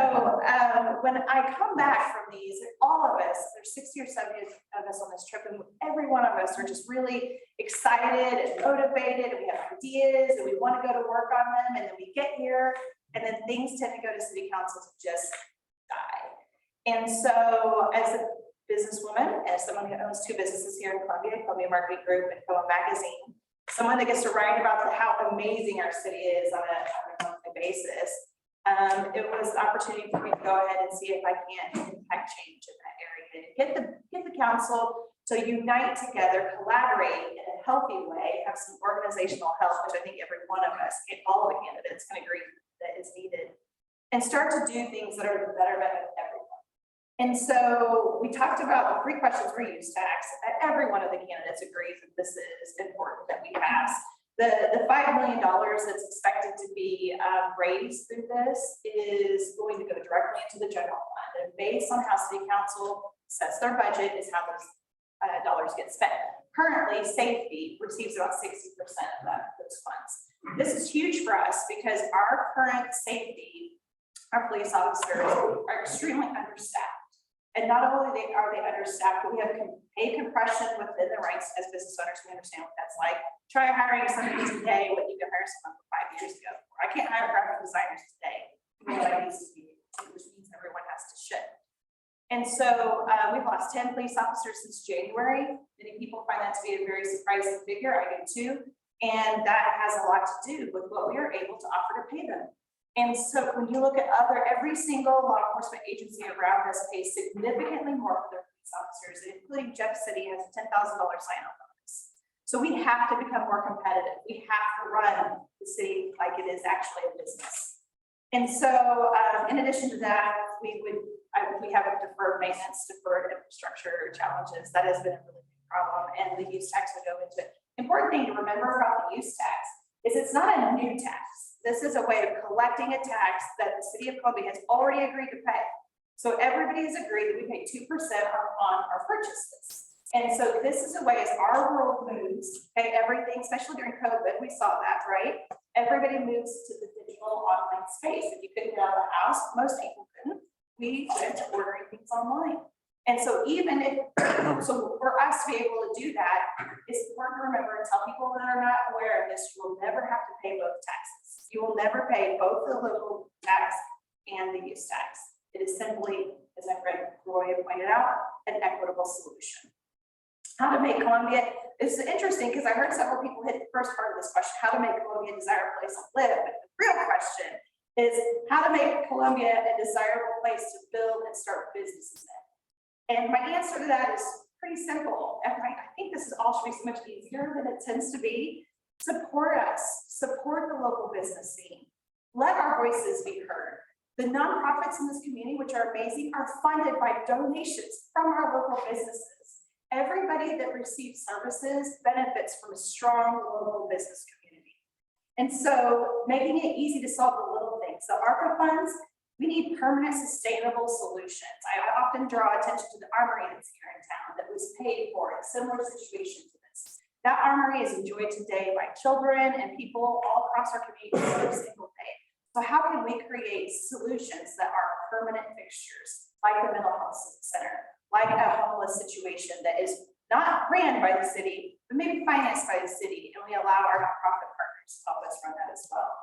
when I come back from these, all of us, there's 60 or 70 of us on this trip, and every one of us are just really excited and motivated, and we have ideas, and we want to go to work on them, and then we get here, and then things tend to go to city council to just die. And so as a businesswoman, as someone who owns 2 businesses here in Columbia Marketing Group and Columbia Magazine, someone that gets to write about how amazing our city is on a monthly basis, it was an opportunity for me to go ahead and see if I can impact change in that area and get the council to unite together, collaborate in a healthy way, have some organizational health, which I think every one of us, all the candidates can agree that is needed, and start to do things that are the betterment of everyone. And so we talked about the 3 questions for use tax. Every one of the candidates agrees that this is important that we pass. The $5 million that's expected to be raised through this is going to go directly into the general fund. And based on how city council sets their budget is how those dollars get spent. Currently, safety receives about 60% of those funds. This is huge for us because our current safety, our police officers are extremely understaffed. And not only are they understaffed, but we have pay compression within the ranks as business owners. We understand what that's like. Try hiring somebody today when you can hire someone from 5 years ago. I can't hire graphic designers today. Which means everyone has to shift. And so we've lost 10 police officers since January. Many people find that to be a very surprising figure. I do too. And that has a lot to do with what we are able to offer to pay them. And so when you look at every single law enforcement agency around us pays significantly more for their police officers, including Jeff City has a $10,000 sign-on bonus. So we have to become more competitive. We have to run the city like it is actually a business. And so in addition to that, we have a deferred maintenance, deferred infrastructure challenges. That has been a really big problem, and the use tax would go into it. Important thing to remember about the use tax is it's not a new tax. This is a way of collecting a tax that the city of Columbia has already agreed to pay. So everybody has agreed that we pay 2% on our purchases. And so this is a way as our world moves, okay, everything, especially during COVID, we saw that, right? Everybody moves to the digital online space. If you couldn't get out of the house, most people couldn't. We went to ordering things online. And so so for us to be able to do that, it's important to remember and tell people that are not aware of this, you will never have to pay both taxes. You will never pay both the local tax and the use tax. It is simply, as my friend Roy pointed out, an equitable solution. How to make Columbia, this is interesting because I heard several people hit the first part of this question, how to make Columbia a desirable place to live. But the real question is how to make Columbia a desirable place to build and start businesses in. And my answer to that is pretty simple. And I think this is all should be so much easier than it tends to be. Support us, support the local business scene. Let our voices be heard. The nonprofits in this community, which are amazing, are funded by donations from our local businesses. Everybody that receives services benefits from a strong local business community. And so making it easy to solve the little things. The ARPA funds, we need permanent sustainable solutions. I often draw attention to the armory that's here in town that was paid for in a similar situation to this. That armory is enjoyed today by children and people all across our community every single day. So how can we create solutions that are permanent fixtures, like the mental health center, like a homeless situation that is not ran by the city, but maybe financed by the city, and we allow our nonprofit partners to help us run that as well.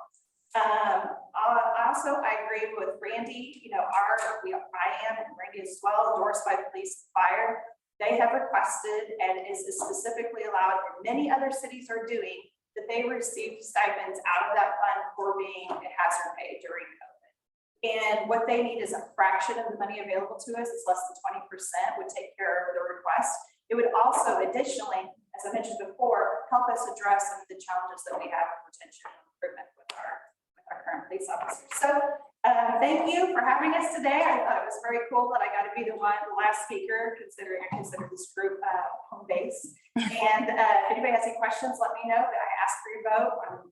I agree with Randy, I am, and Randy as well, endorsed by police and fire. They have requested and is specifically allowed, and many other cities are doing, that they receive stipends out of that fund for being a hazard pay during COVID. And what they need is a fraction of the money available to us. It's less than 20% would take care of the request. It would also additionally, as I mentioned before, help us address some of the challenges that we have with retention and recruitment. current police officers. So thank you for having us today. I thought it was very cool that I got to be the last speaker, considering I consider this group home base. And if anybody has any questions, let me know. But I ask for your vote on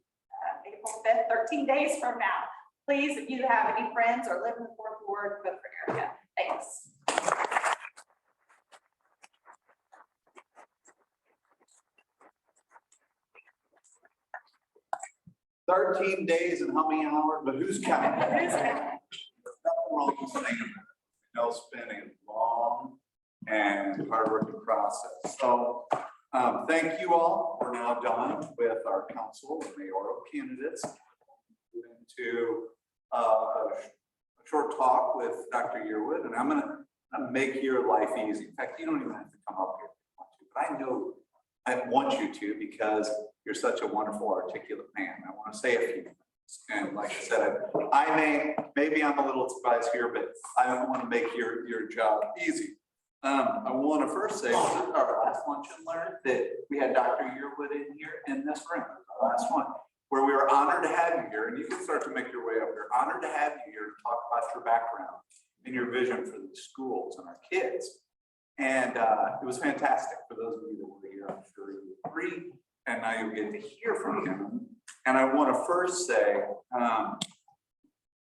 April 5th, 13 days from now. Please, if you have any friends or live in the 4th Ward, vote for Erica. Thanks. 13 days and how many hours, but who's counting? Who's counting? Nothing wrong with saying it. It's been a long and hard-working process. So thank you all. We're now done with our council and mayoral candidates. We're into a short talk with Dr. Yearwood, and I'm gonna make your life easy. In fact, you don't even have to come up here if you want to, but I know I want you to because you're such a wonderful, articulate man. I want to say a few things. And like I said, maybe I'm a little surprised here, but I want to make your job easy. I want to first say, this is our last lunch and learn that we had Dr. Yearwood in here in this room, our last one, where we were honored to have you here, and you can start to make your way up here. Honored to have you here to talk about your background and your vision for the schools and our kids. And it was fantastic for those of you that were here. I'm sure you agree. And now you'll get to hear from him. And I want to first say,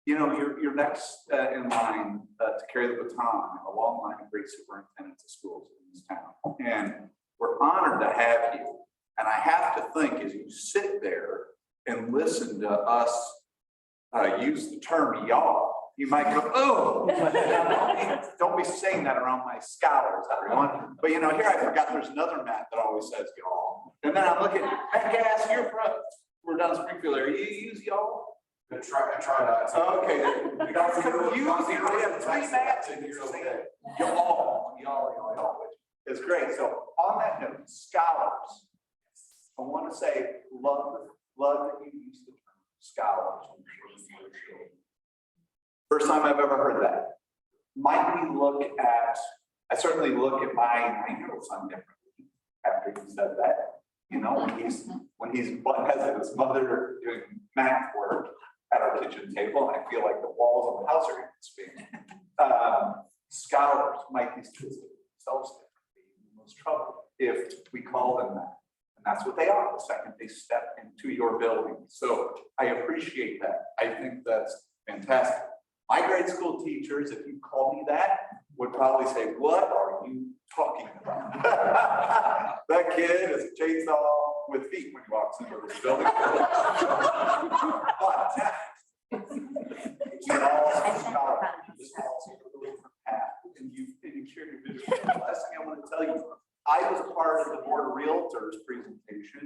you know, you're next in line to carry the baton in a long line of great superintendents of schools in this town. And we're honored to have you. And I have to think as you sit there and listen to us use the term y'all, you might go, oh, don't be saying that around my scholars, everyone. But you know, here I forgot there's another Matt that always says y'all. And then I'm looking, Matt Gass, you're from, we're down in Springfield area. You use y'all? I try not to. Okay, that's confusing. We have three Matts in here. Y'all, which is great. So on that note, scholars, I want to say, love that you use the term scholars. First time I've ever heard that. Might we look at, I certainly look at my 9-year-old son differently after he said that. You know, when he's has his mother doing math work at our kitchen table, and I feel like the walls of the house are going to spin. Scholars might these kids themselves be in the most trouble if we call them that. And that's what they are the second they step into your building. So I appreciate that. I think that's fantastic. My grade school teachers, if you call me that, would probably say, what are you talking about? That kid is a chainsaw with feet when he walks into this building. But you all scholars, and you shared your vision. The last thing I want to tell you, I was part of the Board of Realtors presentation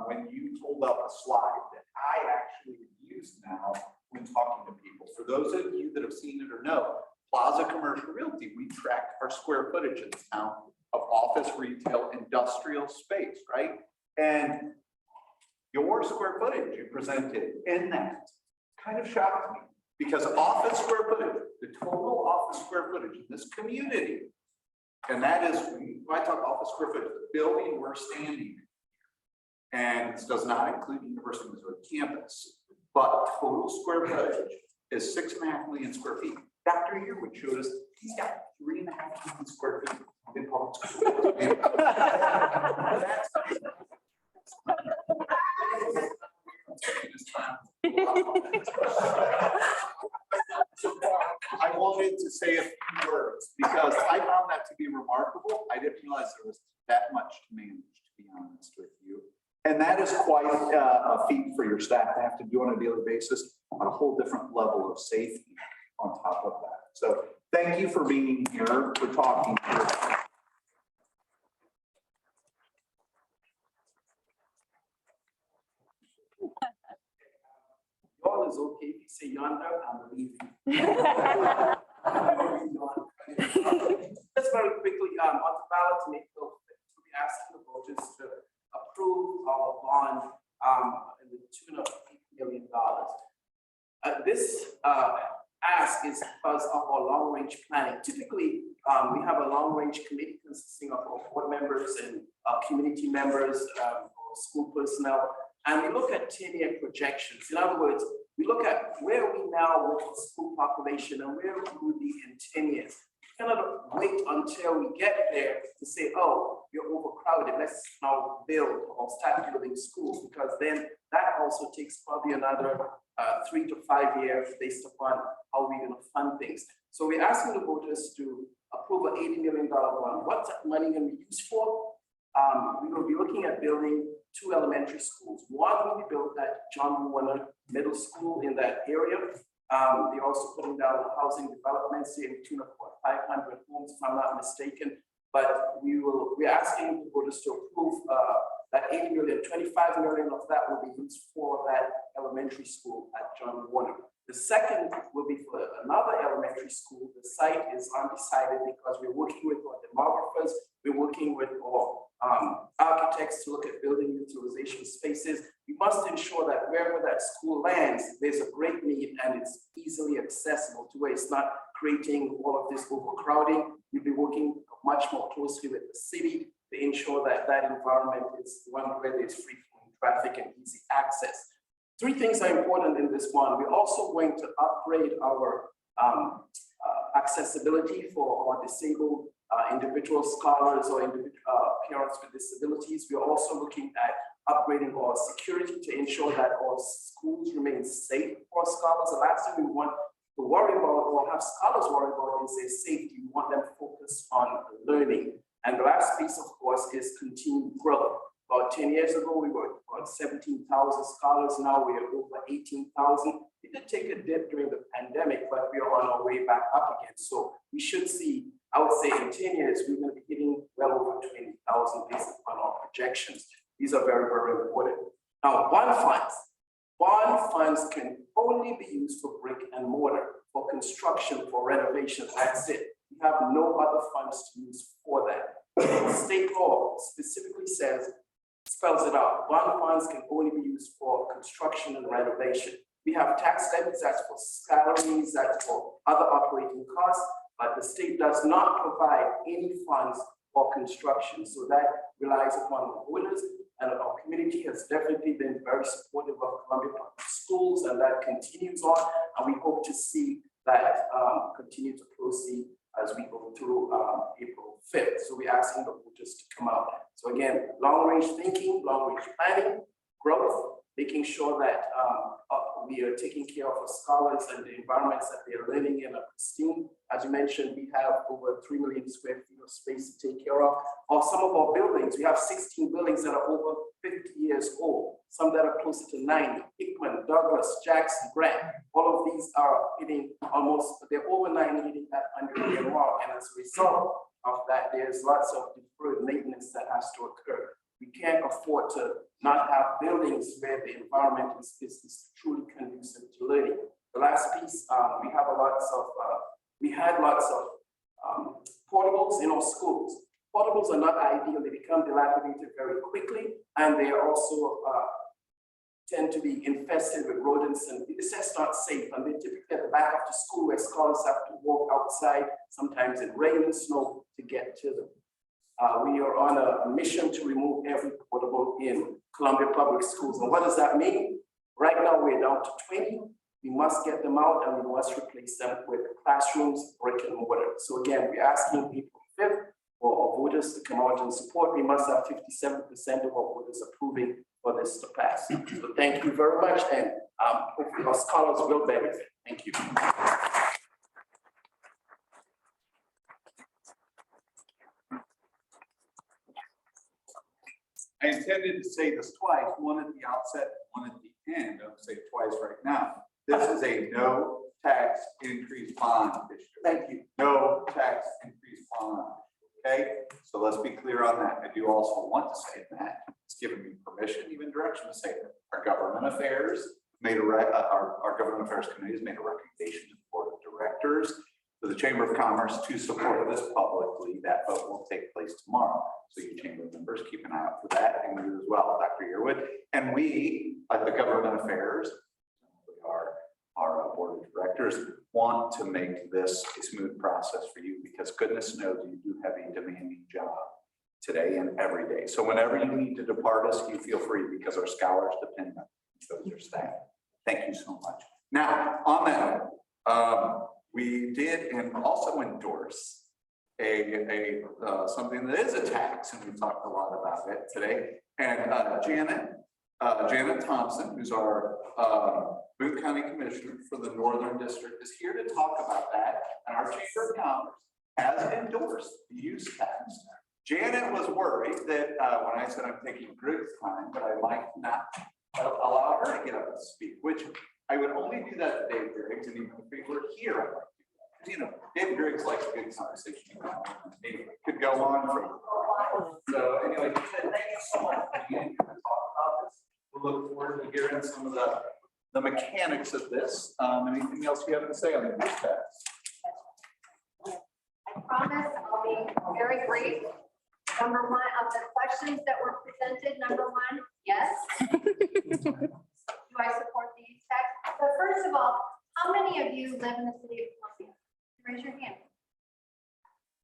when you pulled up a slide that I actually use now when talking to people. For those of you that have seen it or know, Plaza Commercial Realty, we track our square footage in this town of office, retail, industrial space, right? And your square footage you presented in that kind of shocked me because office square footage, the total office square footage in this community, and that is, when I talk office square footage, the building we're standing in, and this does not include University of Missouri campus, but total square footage is 6.5 million square feet. Dr. Yearwood showed us he's got 3.5 million square feet in public schools. I wanted to say a few words because I found that to be remarkable. I didn't realize there was that much to manage, to be honest with you. And that is quite a feat for your staff to have to do on a daily basis on a whole different level of safety on top of that. So thank you for being here, for talking here. Y'all is okay if you say yonder, I'm leaving. Just very quickly, on the ballot tonight, we'll be asking the voters to approve our bond in the tune of $8 million. This ask is because of our long-range planning. Typically, we have a long-range committee consisting of our board members and community members, or school personnel, and we look at 10-year projections. In other words, we look at where are we now with the school population and where we will be in 10 years. We cannot wait until we get there to say, oh, you're overcrowded, let's now build or start building schools, because then that also takes probably another 3 to 5 years based upon how we're going to fund things. So we're asking the voters to approve an $80 million bond. What's that money going to be used for? We will be looking at building 2 elementary schools. One will be built at John Warner Middle School in that area. They're also putting down housing developments in the tune of 500 homes, if I'm not mistaken. But we're asking the voters to approve that 80 million, 25 million of that will be used for that elementary school at John Warner. The second will be for another elementary school. The site is undecided because we're working with our demographers, we're working with our architects to look at building utilization spaces. We must ensure that wherever that school lands, there's a great need and it's easily accessible to where it's not creating all of this overcrowding. We'll be working much more closely with the city to ensure that that environment is one where there's free flowing traffic and easy access. 3 things are important in this one. We're also going to upgrade our accessibility for our disabled individual scholars or parents with disabilities. We're also looking at upgrading our security to ensure that our schools remain safe for scholars. The last thing we want to worry about or have scholars worry about is their safety. We want them focused on learning. And the last piece, of course, is continued growth. About 10 years ago, we were about 17,000 scholars. Now we are over 18,000. It did take a dip during the pandemic, but we are on our way back up again. So we should see, I would say in 10 years, we're going to be hitting well over 20,000 based upon our projections. These are very, very important. Now, bond funds can only be used for brick and mortar, for construction, for renovations. That's it. We have no other funds to use for that. State law specifically spells it out. Bond funds can only be used for construction and renovation. We have tax levies, that's for salaries, that's for other operating costs, but the state does not provide any funds for construction. So that relies upon the voters, and our community has definitely been very supportive of Columbia Public Schools, and that continues on, and we hope to see that continue to proceed as we go through April 5th. So we're asking the voters to come out. So again, long-range thinking, long-range planning, growth, making sure that we are taking care of our scholars and the environments that they are living in are pristine. As you mentioned, we have over 3 million square feet of space to take care of. Or some of our buildings, we have 16 buildings that are over 50 years old, some that are closer to 90, Hickman, Douglas, Jackson, Grant. All of these are hitting they're over 90, hitting that 100-year mark. And as a result of that, there's lots of deferred maintenance that has to occur. We can't afford to not have buildings where the environment is truly conducive to learning. The last piece, we had lots of portables in our schools. Portables are not ideal. They become dilapidated very quickly, and they are also tend to be infested with rodents, and it's just not safe. And they typically at the back of the school where scholars have to walk outside, sometimes in rain and snow, to get to them. We are on a mission to remove every portable in Columbia Public Schools. And what does that mean? Right now, we're down to 20. We must get them out and we must replace them with classrooms, brick and mortar. So again, we're asking April 5th for our voters to come out and support. We must have 57% of our voters approving for this to pass. So thank you very much. And hopefully our scholars will benefit. Thank you. I intended to say this twice, one at the outset, one at the end. I'll say it twice right now. This is a no tax increase bond issue. Thank you. No tax increase bond. Okay, so let's be clear on that. I do also want to say that it's given me permission, even direction to say that our government affairs our government affairs committee has made a recommendation to the board of directors for the Chamber of Commerce to support this publicly. That vote will take place tomorrow. So you chamber members, keep an eye out for that, and you as well, Dr. Yearwood. And we, at the government affairs, our board of directors, want to make this a smooth process for you, because goodness knows you do have a demanding job today and every day. So whenever you need to depart us, you feel free, because our scholars depend on you, so your staff. Thank you so much. Now, on that, we did and also endorse something that is a tax, and we talked a lot about it today. And Janet Thompson, who's our Boone County Commissioner for the Northern District, is here to talk about that. And our Chamber of Commerce has endorsed the use tax. Janet was worried that when I said I'm taking Greg's time, but I might not allow her to get up and speak, which I would only do that to Dave Griggs, and even if we were here, I'd like to do that. Because, you know, Dave Griggs likes a good conversation. It could go on for. So anyway, he said, thank you so much for being here to talk about this. We'll look forward to hearing some of the mechanics of this. Anything else you have to say on the use tax? I promise I'll be very brief. Number one, of the questions that were presented, number one, yes. Do I support the use tax? But first of all, how many of you live in the city of Columbia? Raise your hand.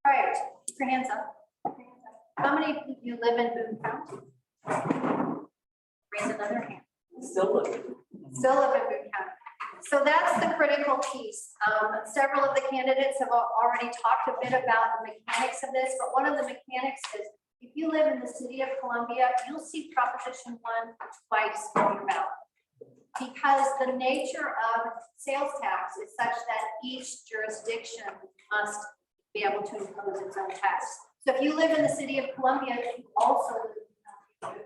All right, keep your hands up. How many of you live in Boone County? Raise another hand. Still looking. Still live in Boone County. So that's the critical piece. Several of the candidates have already talked a bit about the mechanics of this, but one of the mechanics is if you live in the city of Columbia, you'll see Proposition 1 twice on your ballot. Because the nature of sales tax is such that each jurisdiction must be able to impose its own tax. So if you live in the city of Columbia, you also live in the county.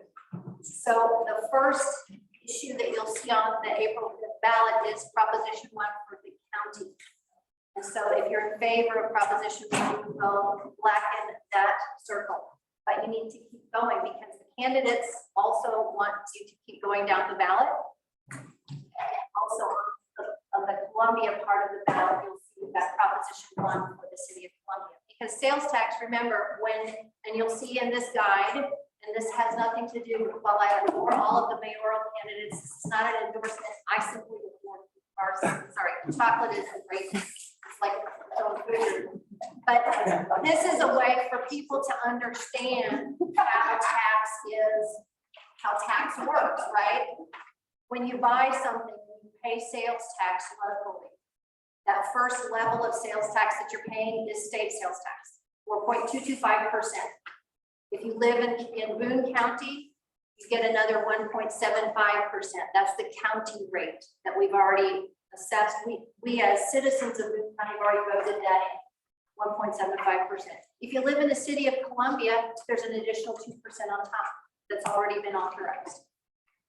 So the first issue that you'll see on the April 5th ballot is Proposition 1 for the county. And so if you're in favor of Proposition 1, you will blacken that circle. But you need to keep going because the candidates also want you to keep going down the ballot. Also, on the Columbia part of the ballot, you'll see that Proposition 1 for the city of Columbia. Because sales tax, remember, and you'll see in this guide, and this has nothing to do with, while I adore all of the mayoral candidates, it's not an endorsement. I simply adore chocolate is great. It's like so good. But this is a way for people to understand how tax works, right? When you buy something, you pay sales tax locally. That first level of sales tax that you're paying is state sales tax, 4.225%. If you live in Boone County, you get another 1.75%. That's the county rate that we've already assessed. We as citizens of Boone County have already voted that in, 1.75%. If you live in the city of Columbia, there's an additional 2% on top that's already been authorized.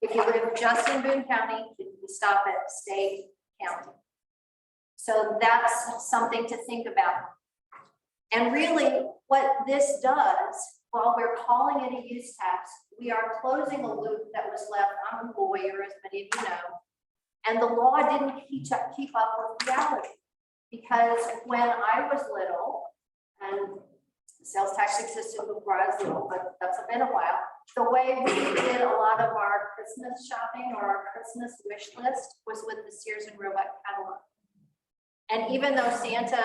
If you live just in Boone County, you stop at state, county. So that's something to think about. And really what this does, while we're calling it a use tax, we are closing a loop that was left. I'm a lawyer, as many of you know, and the law didn't keep up with reality. Because when I was little, and sales tax existed before I was little, but that's been a while, the way we did a lot of our Christmas shopping or our Christmas wish list was with the Sears and Roebuck catalog. And even though Santa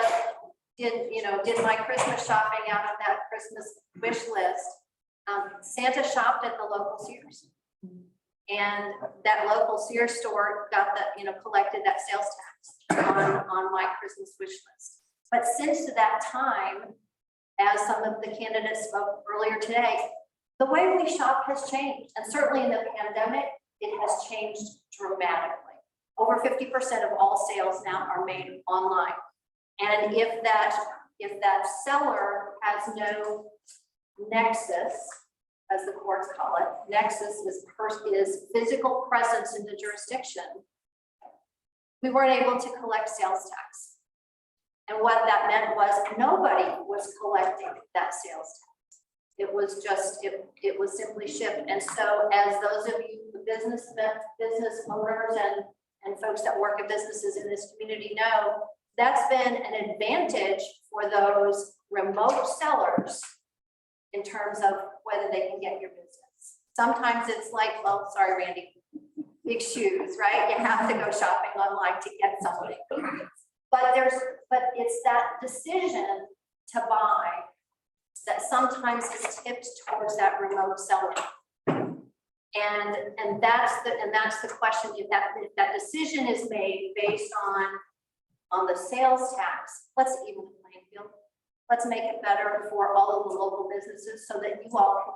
did my Christmas shopping out of that Christmas wish list, Santa shopped at the local Sears. And that local Sears store got collected that sales tax on my Christmas wish list. But since that time, as some of the candidates spoke earlier today, the way we shop has changed. And certainly in the pandemic, it has changed dramatically. Over 50% of all sales now are made online. And if that seller has no nexus, as the courts call it, nexus is physical presence in the jurisdiction, we weren't able to collect sales tax. And what that meant was nobody was collecting that sales tax. It was just, it was simply shipped. And so as those of you, the business owners and folks that work at businesses in this community know, that's been an advantage for those remote sellers in terms of whether they can get your business. Sometimes it's like, well, sorry, Randy, big shoes, right? You have to go shopping online to get something. But it's that decision to buy that sometimes is tipped towards that remote seller. And that's the question, if that decision is made based on the sales tax, let's even the playing field. Let's make it better for all of the local businesses so that you all can,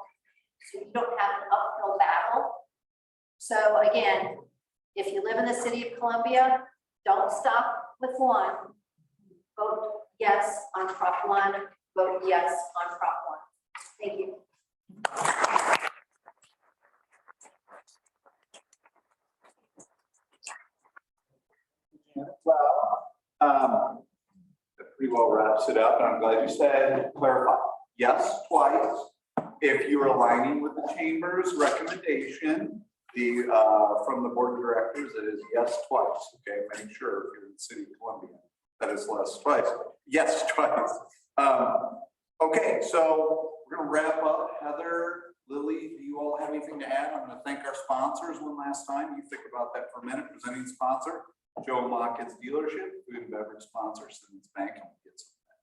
so you don't have an uphill battle. So again, if you live in the city of Columbia, don't stop with one. Vote yes on Prop 1, vote yes on Prop 1. Thank you. Well, that pretty well wraps it up, and I'm glad you said clarify. Yes, twice. If you're aligning with the chamber's recommendation, from the board of directors, it is yes twice. Okay, make sure if you're in the city of Columbia that it's less twice. Yes, twice. Okay, so we're gonna wrap up. Heather, Lily, do you all have anything to add? I'm gonna thank our sponsors one last time. You think about that for a minute. Presenting sponsor, Joe Locket's dealership, food and beverage sponsor, Simmons Bank. And we'll get some of that.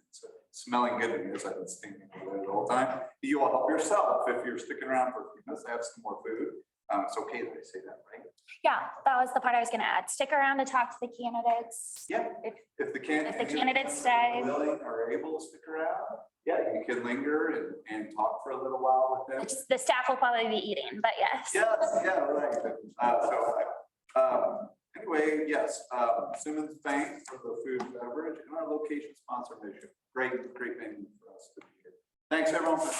It's smelling good in here, so I've been thinking about it all the time. You will help yourself if you're sticking around for a few minutes, have some more food. It's okay that I say that, right? Yeah, that was the part I was gonna add. Stick around to talk to the candidates. Yeah. If the candidates stay. Willing or able to stick around, yeah, you can linger and talk for a little while with them. The staff will probably be eating, but yes. Yes, yeah, right. Anyway, yes, Simmons Bank for the food and beverage and our location sponsor mission. Great venue for us to be here. Thanks everyone for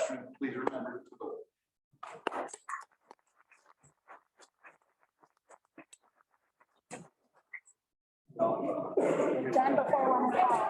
coming. Please remember to